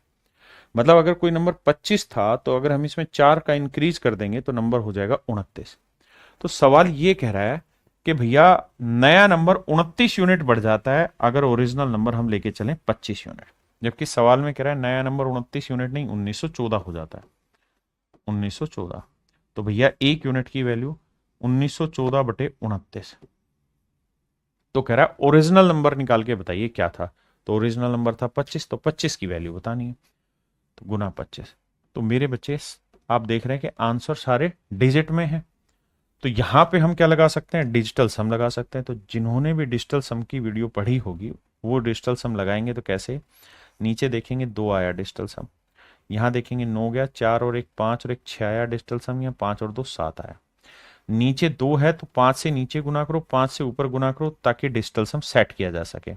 मतलब अगर कोई नंबर 25 था तो अगर हम इसमें 4 का इंक्रीज कर देंगे तो नंबर हो जाएगा 29। तो सवाल ये कह रहा है कि भैया नया नंबर 29 यूनिट बढ़ जाता है अगर ओरिजिनल नंबर हम लेके चलें 25 यूनिट, जबकि सवाल में कह रहा है नया नंबर 29 यूनिट नहीं 1914 हो जाता है। 1914, तो भैया एक यूनिट की वैल्यू 1914/29। तो कह रहा है ओरिजिनल नंबर निकाल के बताइए क्या था, तो ओरिजिनल नंबर था 25, तो 25 की वैल्यू बतानी है, तो गुना 25। तो मेरे बच्चे आप देख रहे हैं कि आंसर सारे डिजिट में है, तो यहां पे हम क्या लगा सकते हैं, डिजिटल सम लगा सकते हैं। तो जिन्होंने भी डिजिटल सम की वीडियो पढ़ी होगी वो डिजिटल सम लगाएंगे, तो कैसे, नीचे देखेंगे 2 आया डिजिटल सम, यहां देखेंगे 9 गया, 4 और 1 5 और 1 6 आया डिजिटल सम, यहाँ 5 और 2 7 आया। नीचे 2 है तो 5 से नीचे गुना करो, 5 से ऊपर गुना करो, ताकि डिजिटल सम सेट किया जा सके।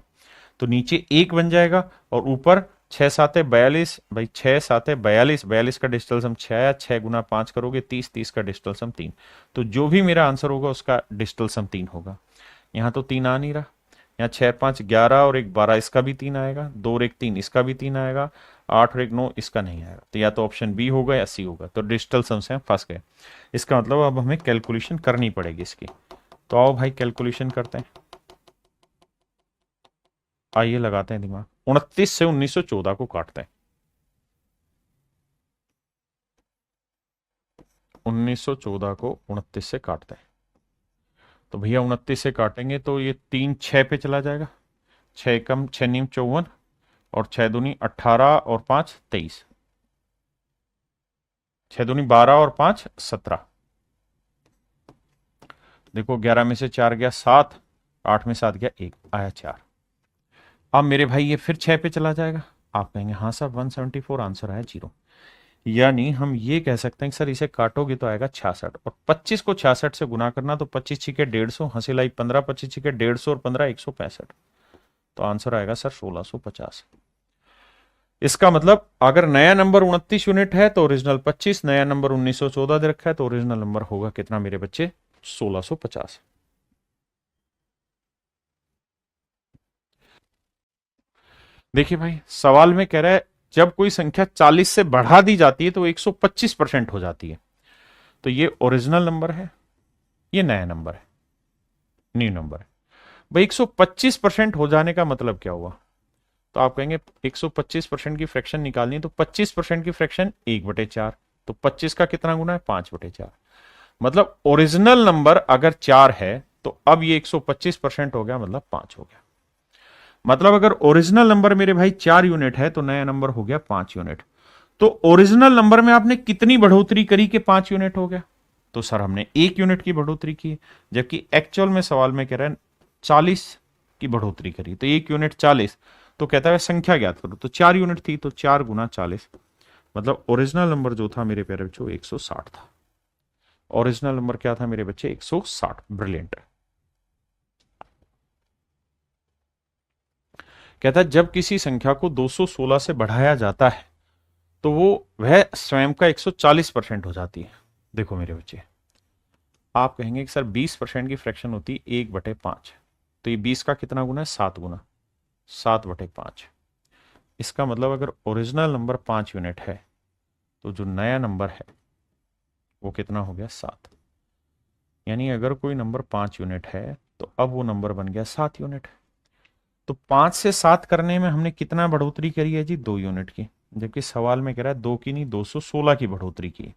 तो नीचे 1 बन जाएगा और ऊपर 6 7 42, भाई 6 7 42, 42 का डिजिटल सम 6 आया, 6 गुना 5 करोगे 30, 30 का डिजिटल सम 3। तो जो भी मेरा आंसर होगा उसका डिजिटल सम 3 होगा। यहाँ तो 3 आ नहीं रहा, यहाँ 6 5 11 और 1 12, इसका भी 3 आएगा, 2 और 1 3, इसका भी 3 आएगा, 8 और 1 9, इसका नहीं आएगा। तो या तो ऑप्शन बी होगा या सी होगा, तो डिजिटल सम से हम फंस गए। इसका मतलब अब हमें कैलकुलेशन करनी पड़ेगी इसकी। तो आओ भाई कैलकुलेशन करते हैं, आइए लगाते हैं दिमाग। 29 से 1914 को काटते हैं, 1914 को 29 से काटते हैं, तो भैया 29 से काटेंगे तो ये 3 6 पे चला जाएगा, 6 कम 6 नीम 54, और 6 दूनी 18 और 5 23, 6 दूनी 12 और 5 17। देखो 11 में से 4 गया 7, 8 में 7 गया 1, आया 4। अब मेरे भाई ये फिर 6 पे चला जाएगा। आप कहेंगे हाँ सर 174, आंसर आया 0। यानी हम ये कह सकते हैं कि सर इसे काटोगे तो आएगा 66, और 25 को 66 से गुना करना, तो 25 छिके 150, हंसी लाई 15, 25 छिके 150 और 15 165। तो आंसर आएगा सर 1650। इसका मतलब अगर नया नंबर 29 यूनिट है तो ओरिजिनल 25, नया नंबर 1914 दे रखा है तो ओरिजिनल नंबर होगा कितना मेरे बच्चे, 1650। देखिए भाई सवाल में कह रहा है जब कोई संख्या 40 से बढ़ा दी जाती है तो 125% हो जाती है। तो ये ओरिजिनल नंबर है, ये नया नंबर है, न्यू नंबर है। भाई 125% हो जाने का मतलब क्या हुआ, तो आप कहेंगे 125% की फ्रैक्शन निकालनी है, तो 25% की फ्रैक्शन 1/4, तो 25 का कितना गुना है 5/4। मतलब ओरिजिनल नंबर अगर 4 है तो अब ये 125% हो गया, मतलब 5 हो गया। मतलब अगर ओरिजिनल नंबर मेरे भाई 4 यूनिट है तो नया नंबर हो गया 5 यूनिट। तो ओरिजिनल नंबर में आपने कितनी बढ़ोतरी करी कि 5 यूनिट हो गया, तो सर हमने 1 यूनिट की बढ़ोतरी की, जबकि एक्चुअल में सवाल में कह रहे हैं 40 की बढ़ोतरी करी, तो 1 यूनिट 40। तो कहता है संख्या ज्ञात करो, तो 4 यूनिट थी तो 4 गुना 40, मतलब ओरिजिनल नंबर जो था मेरे प्यारे बच्चों 160 था। ओरिजिनल नंबर क्या था मेरे बच्चे, 160। ब्रिलियंट। कहता है जब किसी संख्या को 216 से बढ़ाया जाता है तो वो वह स्वयं का 140% हो जाती है। देखो मेरे बच्चे, आप कहेंगे कि सर 20% की फ्रैक्शन होती है 1/5, तो ये 20 का कितना गुना है 7 गुना, 7/5। इसका मतलब अगर ओरिजिनल नंबर 5 यूनिट है तो जो नया नंबर है वो कितना हो गया 7। यानी अगर कोई नंबर 5 यूनिट है तो अब वो नंबर बन गया 7 यूनिट। तो 5 से 7 करने में हमने कितना बढ़ोतरी करी है जी? 2 यूनिट की, जबकि सवाल में कह रहा है 2 की नहीं 216 की बढ़ोतरी की।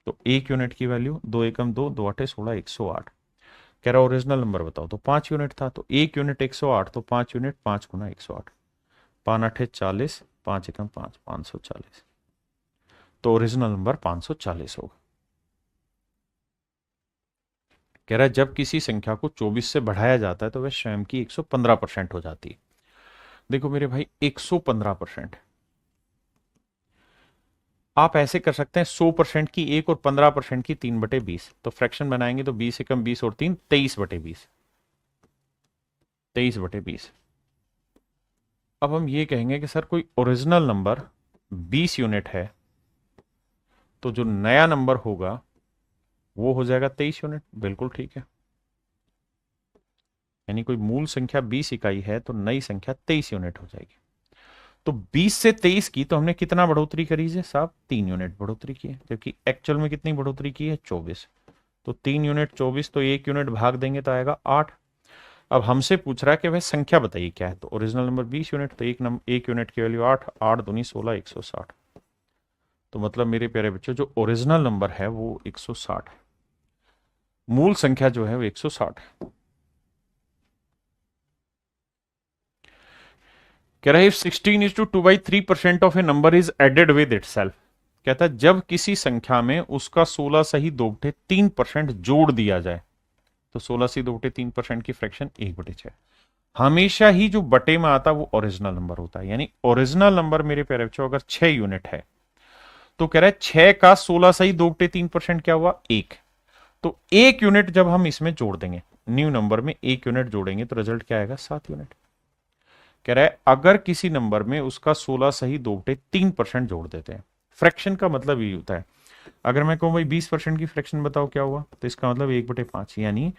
तो 1 यूनिट की वैल्यू 2 एकम 2, 2 आठे 16, 108। कह रहा ओरिजिनल नंबर बताओ, तो 5 यूनिट था, तो 1 यूनिट 108, तो 5 यूनिट 5 गुना 108, 5 आठे 40, 5 एकम 5, 540। तो ओरिजिनल नंबर 540 होगा। कह रहा है जब किसी संख्या को 24 से बढ़ाया जाता है तो वह स्वयं की 115% हो जाती है। देखो मेरे भाई 115%, आप ऐसे कर सकते हैं 100% की 1 और 15% की 3/20, तो फ्रैक्शन बनाएंगे तो 20 एकम 20 और 3 23/20, 23/20। अब हम ये कहेंगे कि सर कोई ओरिजिनल नंबर 20 यूनिट है, तो जो नया नंबर होगा वो हो जाएगा 23 यूनिट। बिल्कुल ठीक है, यानी कोई मूल संख्या 20 इकाई है तो नई संख्या 23 यूनिट हो जाएगी। तो 20 से 23 की तो हमने कितना बढ़ोतरी करी है साहब? 3 यूनिट बढ़ोतरी की है, जबकि एक्चुअल में कितनी बढ़ोतरी की है? 24। तो 3 यूनिट 24, तो 1 यूनिट भाग देंगे तो आएगा 8। अब हमसे पूछ रहा है कि भाई संख्या बताइए क्या है, तो ओरिजिनल नंबर 20 यूनिट, तो एक यूनिट की वैल्यू 8, 8 दूनी 16, 160। तो मतलब मेरे प्यारे बच्चों जो ओरिजिनल नंबर है वो 160 है, मूल संख्या जो है वो 160 है। कह रहा है 16:2/3% of a number is added with itself. कहता है जब किसी संख्या में उसका 16 सही 2/3% जोड़ दिया जाए, तो 16 से 2/3% की फ्रैक्शन 1/6। हमेशा ही जो बटे में आता है वो ओरिजिनल नंबर होता है, यानी ओरिजिनल नंबर मेरे प्यारे बच्चों अगर 6 यूनिट है तो कह रहा है 6 का 16 सही 2/3% क्या हुआ? 1। तो 1 यूनिट जब हम इसमें जोड़ देंगे, न्यू नंबर में 1 यूनिट जोड़ेंगे तो रिजल्ट क्या आएगा? 7 यूनिट। कह रहा है अगर किसी नंबर में उसका 16 सही 2/3% जोड़ देते हैं, फ्रैक्शन का मतलब ये होता है, अगर मैं कहूं भाई 20% की फ्रैक्शन बताओ क्या हुआ, तो इसका मतलब 1/5, यानी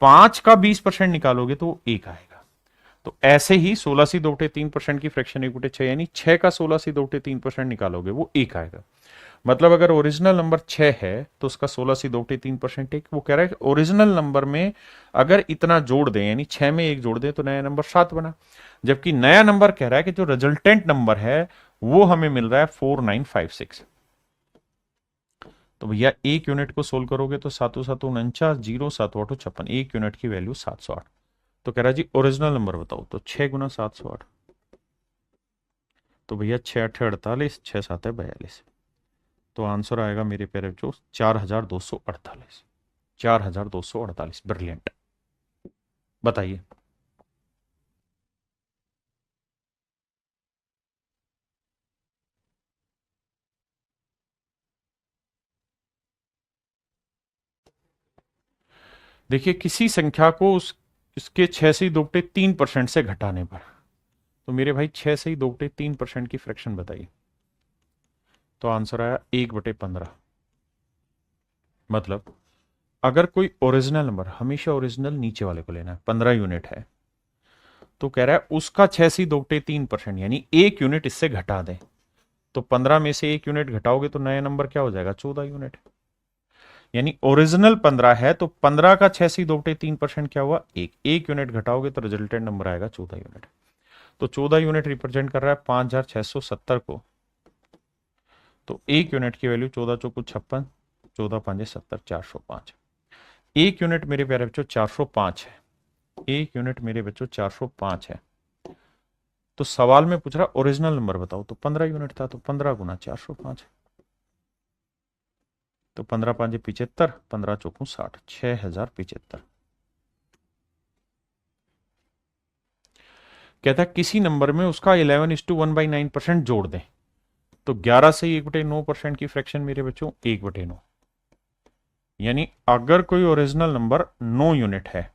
5 का 20% निकालोगे तो वो 1 आएगा। तो ऐसे ही 16 से 2/3% की फ्रैक्शन 1/6, यानी 6 का 16 से 2/3% निकालोगे वो 1 आएगा। मतलब अगर ओरिजिनल नंबर 6 है तो उसका 16 से 2/3% 1। वो कह रहा है ओरिजिनल नंबर में अगर इतना जोड़ दें, यानी 6 में 1 जोड़ दें तो नया नंबर 7 बना, जबकि नया नंबर कह रहा है कि जो रिजल्टेंट नंबर है वो हमें मिल रहा है 4956। तो भैया 1 यूनिट को सोल्व करोगे तो 7 7 49, 0 7 8 56, 1 यूनिट की वैल्यू 708। तो कह रहा है जी ओरिजिनल नंबर बताओ, तो 6 गुना 708, तो भैया 6 8 48, 6 7 42। तो आंसर आएगा मेरे प्यारे बच्चों 4248, 4248। ब्रिलियंट। बताइए। देखिए किसी संख्या को उसके 6 से 2/3% से घटाने पर, तो मेरे भाई 6 से 2/3% की फ्रैक्शन बताइए। तो आंसर आया 1/15। मतलब अगर कोई ओरिजिनल नंबर, हमेशा ओरिजिनल नीचे वाले को लेना है, 15 यूनिट है, तो कह रहा है उसका 6 से 2/3% यानी 1 यूनिट इससे घटा दें, तो 15 में से 1 यूनिट घटाओगे तो नया नंबर क्या हो जाएगा? 14 यूनिट। यानी ओरिजिनल 15 है तो 15 का 6 से 2/3% क्या हुआ? 1। 1 यूनिट घटाओगे तो रिजल्टेंट नंबर आएगा 14 यूनिट। तो 14 यूनिट रिप्रेजेंट कर रहा है 5670 को। तो 1 यूनिट की वैल्यू 14 चौको 56, 14 5 70, 405। 1 यूनिट मेरे प्यारे बच्चों 405 है। 1 यूनिट मेरे बच्चों 405 है। तो सवाल में पूछ रहा ओरिजिनल नंबर बताओ, तो 15 यूनिट था, तो 15 गुना 405, तो 15 5 75, 15 चौको 60, 6075। कहता है किसी नंबर में उसका 11:1/9% जोड़ दें, तो 11 से 1/9% की फ्रैक्शन मेरे बच्चों 1/9। यानी अगर कोई ओरिजिनल नंबर 9 यूनिट है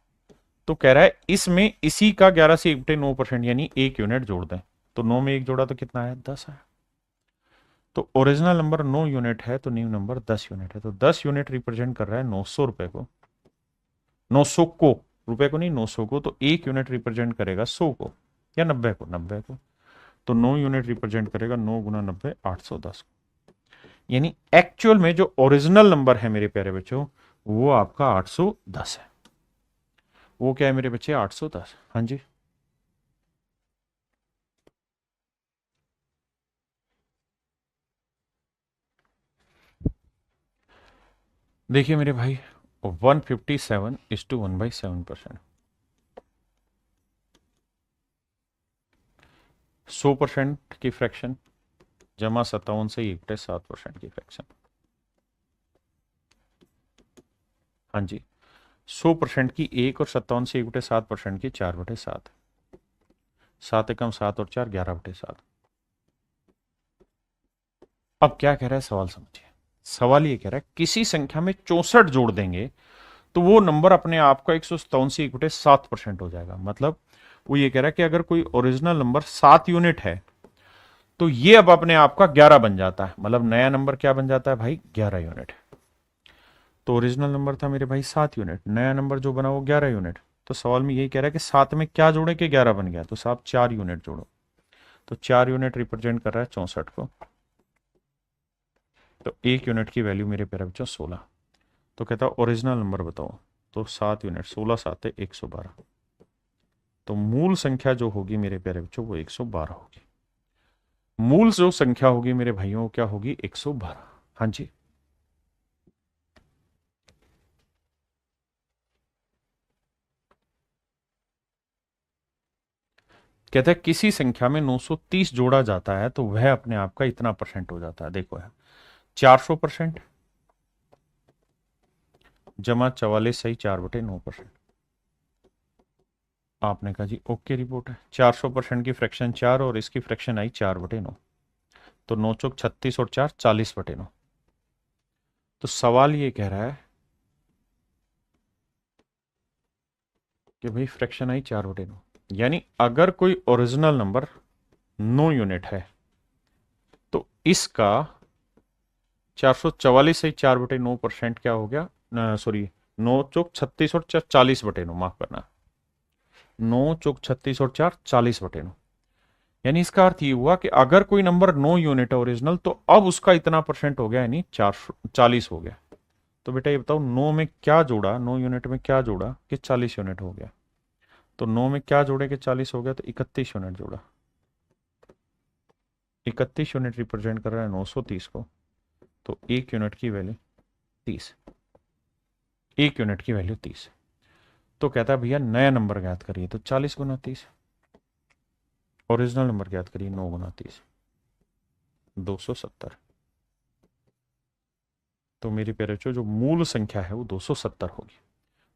तो कह रहा है इसमें इसी का 11 से 1/9% यानी 1 यूनिट जोड़ दें, तो 9 में 1 जोड़ा तो कितना आया? 10 आया। तो ओरिजिनल नंबर 9 यूनिट है तो न्यू नंबर 10 यूनिट है, तो 10 यूनिट रिप्रेजेंट कर रहा है 900 रुपए को, 900 को, रुपए को नहीं 900 को। तो 1 यूनिट रिप्रेजेंट करेगा 100 को या 90 को, 90 को। तो 9 यूनिट रिप्रेजेंट करेगा 9 गुना 90, 810। यानी एक्चुअल में जो ओरिजिनल नंबर है मेरे प्यारे बच्चों वो आपका 810 है। वो क्या है मेरे बच्चे? 810। हाँ जी। देखिए मेरे भाई, 157 इज टू 1/7%। 100% की फ्रैक्शन जमा 57 से 1/7% की फ्रैक्शन। हाँ जी, 100% की 1 और 57 से 1/7% की 4/7। 7 एकम 7 और 4 11/7। अब क्या कह रहा है सवाल समझिए। सवाल ये कह रहा है किसी संख्या में 64 जोड़ देंगे तो वो नंबर अपने आप का 157 से 1/7% हो जाएगा। मतलब वो ये कह रहा है कि अगर कोई ओरिजिनल नंबर 7 यूनिट है तो ये अब अपने आप का 11 बन जाता है। मतलब नया नंबर क्या बन जाता है भाई, 11 यूनिट। तो ओरिजिनल नंबर था मेरे भाई 7 यूनिट, नया नंबर जो बना वो 11 यूनिट। तो सवाल में यही कह रहा है कि 7 में क्या जोड़े कि 11 बन गया, तो साहब 4 यूनिट जोड़ो। तो 4 यूनिट रिप्रेजेंट कर रहा है 64 को। तो 1 यूनिट की वैल्यू मेरे प्यारे बच्चों 16। तो कहता है ओरिजिनल नंबर बताओ। तो 7 यूनिट, 16 7 है 112। तो मूल संख्या जो होगी मेरे प्यारे बच्चों वो 112 होगी। मूल जो संख्या होगी मेरे भाइयों क्या होगी, 112। हाँ जी। कहता है किसी संख्या में 930 जोड़ा जाता है तो वह अपने आप का इतना परसेंट हो जाता है। देखो है 400% जमा 44 सही 4/9%। आपने कहा जी ओके रिपोर्ट है। 400% की फ्रैक्शन 4 और इसकी फ्रैक्शन आई 4/9। तो 9 चौक 36 और 4 40/9। तो सवाल ये कह रहा है कि भाई फ्रैक्शन आई 4/9, यानी अगर कोई ओरिजिनल नंबर 9 यूनिट है तो इसका 444 से 4/9% क्या हो गया, सॉरी 9 चौक 36 और 4 40/9, माफ करना, 9 चौक 36 और 4 40/9। यानी इसका अर्थ ये हुआ कि अगर कोई नंबर 9 यूनिट है ओरिजिनल तो अब उसका इतना परसेंट हो गया, यानी 40 हो गया। तो बेटा ये बताओ 9 में क्या जोड़ा, 9 यूनिट में क्या जोड़ा कि 40 यूनिट हो गया। तो 9 में क्या जोड़े कि 40 हो गया, तो 31 यूनिट जोड़ा। 31 यूनिट रिप्रेजेंट कर रहा है 930 को। तो 1 यूनिट की वैल्यू 30। 1 यूनिट की वैल्यू 30। तो कहता है भैया नया नंबर ज्ञात करिए। तो 40 गुना 30। ओरिजिनल नंबर ज्ञात करिए 9 गुना 30, 270। तो मेरी प्यारे बच्चों जो मूल संख्या है वो 270 होगी।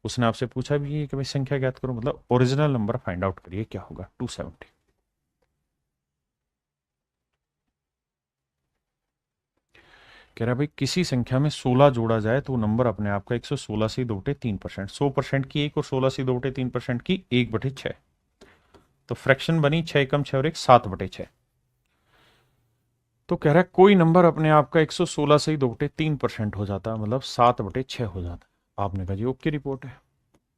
उसने आपसे पूछा भी है कि भाई संख्या ज्ञात करो, मतलब ओरिजिनल नंबर फाइंड आउट करिए, क्या होगा, 270। कह रहा है भाई किसी संख्या में 16 जोड़ा जाए तो वो नंबर अपने आप का 116 से 2/3%। 100% की 1 और 16 से 2/3% की 1/6। तो फ्रैक्शन बनी 6 कम 6 और 1 7/6। तो कह रहा है कोई नंबर अपने आप का 116 से ही 2/3% हो जाता है, मतलब 7/6 हो जाता है। आपने कहा जी ओके रिपोर्ट है।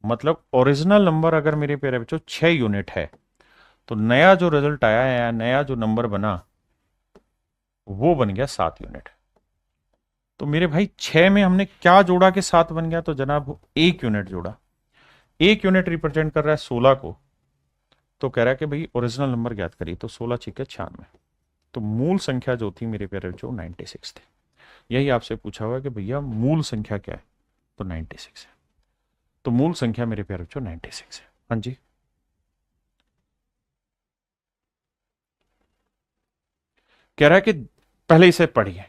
मतलब ओरिजिनल नंबर अगर मेरे प्यारे बच्चों 6 यूनिट है तो नया जो रिजल्ट आया या नया जो नंबर बना वो बन गया 7 यूनिट। तो मेरे भाई 6 में हमने क्या जोड़ा कि 7 बन गया, तो जनाब 1 यूनिट जोड़ा। 1 यूनिट रिप्रेजेंट कर रहा है 16 को। तो कह रहा है कि भाई ओरिजिनल नंबर ज्ञात करिए। तो 16 छिके 96। तो मूल संख्या जो थी मेरे प्यारे बच्चों 96 थे। यही आपसे पूछा हुआ कि भैया मूल संख्या क्या है, तो 96 है। तो मूल संख्या मेरे प्यारे बच्चों 96 है। हाँ जी। कह रहा है कि पहले इसे पढ़िए।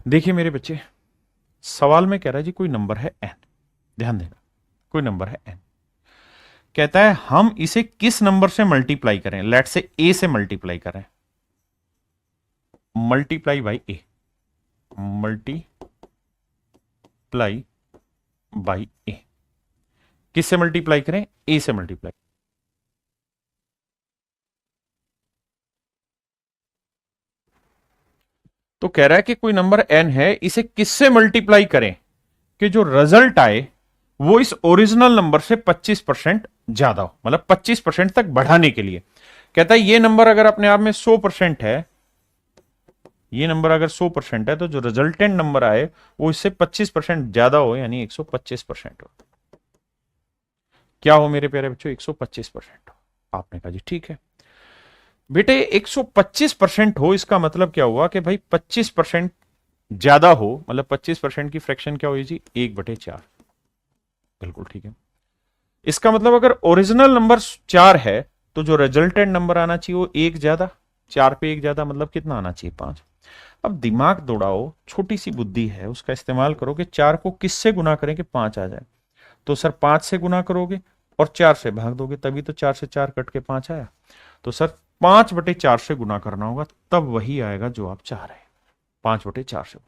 देखिए मेरे बच्चे, सवाल में कह रहा है जी कोई नंबर है n। ध्यान देना, कोई नंबर है n। कहता है हम इसे किस नंबर से मल्टीप्लाई करें। लेट से a से मल्टीप्लाई करें। Multiply by A, multiply by A. किससे मल्टीप्लाई करें, ए से मल्टीप्लाई। तो कह रहा है कि कोई नंबर n है, इसे किससे मल्टीप्लाई करें कि जो रिजल्ट आए वो इस ओरिजिनल नंबर से 25% ज्यादा हो, मतलब 25% तक बढ़ाने के लिए। कहता है ये नंबर अगर अपने आप में 100% है ये नंबर अगर 100% है तो जो रिजल्टेंट नंबर आए वो इससे 25% ज्यादा हो, यानी 125% हो। क्या हो मेरे प्यारे बच्चों? 125% हो। आपने कहा जी ठीक है बेटे, 125% हो इसका मतलब क्या हुआ कि भाई 25% ज्यादा हो, मतलब 25% की फ्रैक्शन क्या हुई जी? 1/4। बिल्कुल ठीक है। इसका मतलब अगर ओरिजिनल नंबर 4 है तो जो रिजल्टेंट नंबर आना चाहिए वो एक ज्यादा, 4 पे एक ज्यादा, मतलब कितना आना चाहिए? 5। अब दिमाग दौड़ाओ, छोटी सी बुद्धि है उसका इस्तेमाल करो कि 4 को किससे गुना करें कि 5 आ जाए। तो सर 5 से गुना करोगे और 4 से भाग दोगे, तभी तो 4 से 4 कट के 5 आया। तो सर 5/4 से गुना करना होगा, तब वही आएगा जो आप चाह रहे हैं। 5/4 से।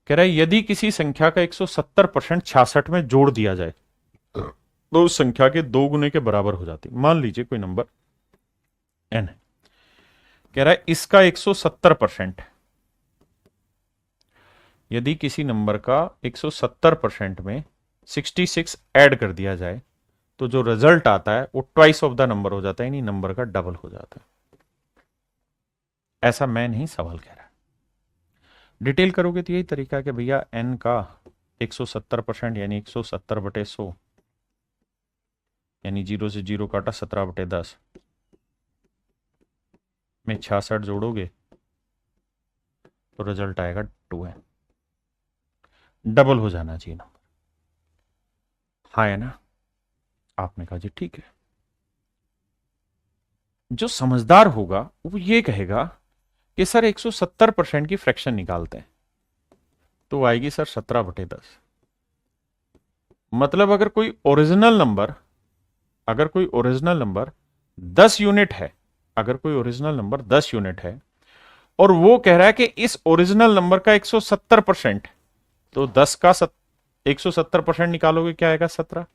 कह रहा है यदि किसी संख्या का 170% 66 में जोड़ दिया जाए तो उस संख्या के 2 गुने के बराबर हो जाती। मान लीजिए कोई नंबर n है, कह रहा है इसका 170%, यदि किसी नंबर का 170% में 66 ऐड कर दिया जाए तो जो रिजल्ट आता है वो ट्वाइस ऑफ द नंबर हो जाता है, यानी नंबर का डबल हो जाता है। ऐसा मैं नहीं, सवाल कह रहा है। डिटेल करोगे तो यही तरीका है कि भैया n का 170% यानी 170/100, यानी 0 से 0 काटा 17/10 में 66 जोड़ोगे तो रिजल्ट आएगा 2n। डबल हो जाना चाहिए नंबर। हाँ है ना? आपने कहा जी ठीक है। जो समझदार होगा वो ये कहेगा कि सर 170% की फ्रैक्शन निकालते हैं तो आएगी सर 17/10। मतलब अगर कोई ओरिजिनल नंबर 10 यूनिट है, अगर कोई ओरिजिनल नंबर 10 यूनिट है और वो कह रहा है कि इस ओरिजिनल नंबर का 170%, तो 10 का 170% निकालोगे क्या आएगा? 17।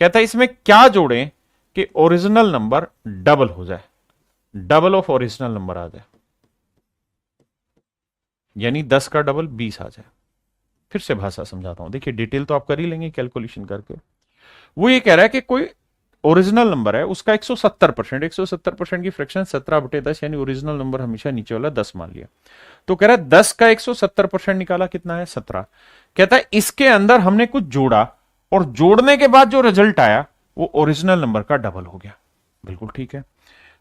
कहता है इसमें क्या जोड़ें कि ओरिजिनल नंबर डबल हो जाए, डबल ऑफ ओरिजिनल नंबर आ जाए, यानी 10 का डबल 20 आ जाए। फिर से भाषा समझाता हूं, देखिए डिटेल तो आप कर ही लेंगे कैलकुलेशन करके। वो ये कह रहा है कि कोई ओरिजिनल नंबर है उसका 170%, 170% की फ्रैक्शन 17/10, यानी ओरिजिनल नंबर हमेशा नीचे वाला 10 मान लिया। तो कह रहा है 10 का 170% निकाला, कितना है? 17। कहता है इसके अंदर हमने कुछ जोड़ा और जोड़ने के बाद जो रिजल्ट आया वो ओरिजिनल नंबर का डबल हो गया। बिल्कुल ठीक है।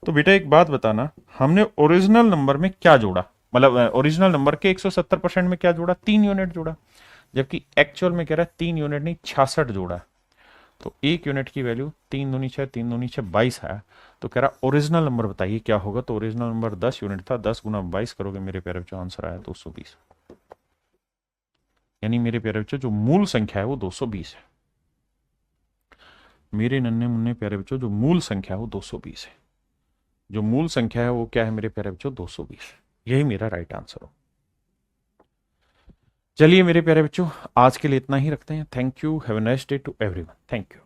तो बेटा एक बात बताना, हमने ओरिजिनल नंबर में क्या जोड़ा, मतलब ओरिजिनल नंबर के 170% में क्या जोड़ा? 3 यूनिट जोड़ा, जबकि एक्चुअल में कह रहा है 3 यूनिट नहीं 66 जोड़ा। तो 1 यूनिट की वैल्यू 3 दूनी 6, 3 दूनी 6, 22 आया। तो कह रहा ओरिजिनल नंबर बताइए क्या होगा? तो ओरिजिनल नंबर 10 यूनिट था, 10 गुना 22 करोगे मेरे प्यारे बच्चों, आंसर आया 220। यानी मेरे प्यारे बच्चों जो मूल संख्या है वो 220 है। मेरे नन्हे मुन्ने प्यारे बच्चों जो मूल संख्या है वो 220 है। जो मूल संख्या है वो क्या है मेरे प्यारे बच्चों? 220। यही मेरा राइट आंसर हो। चलिए मेरे प्यारे बच्चों आज के लिए इतना ही रखते हैं। Thank you, have a nice day to everyone. Thank you.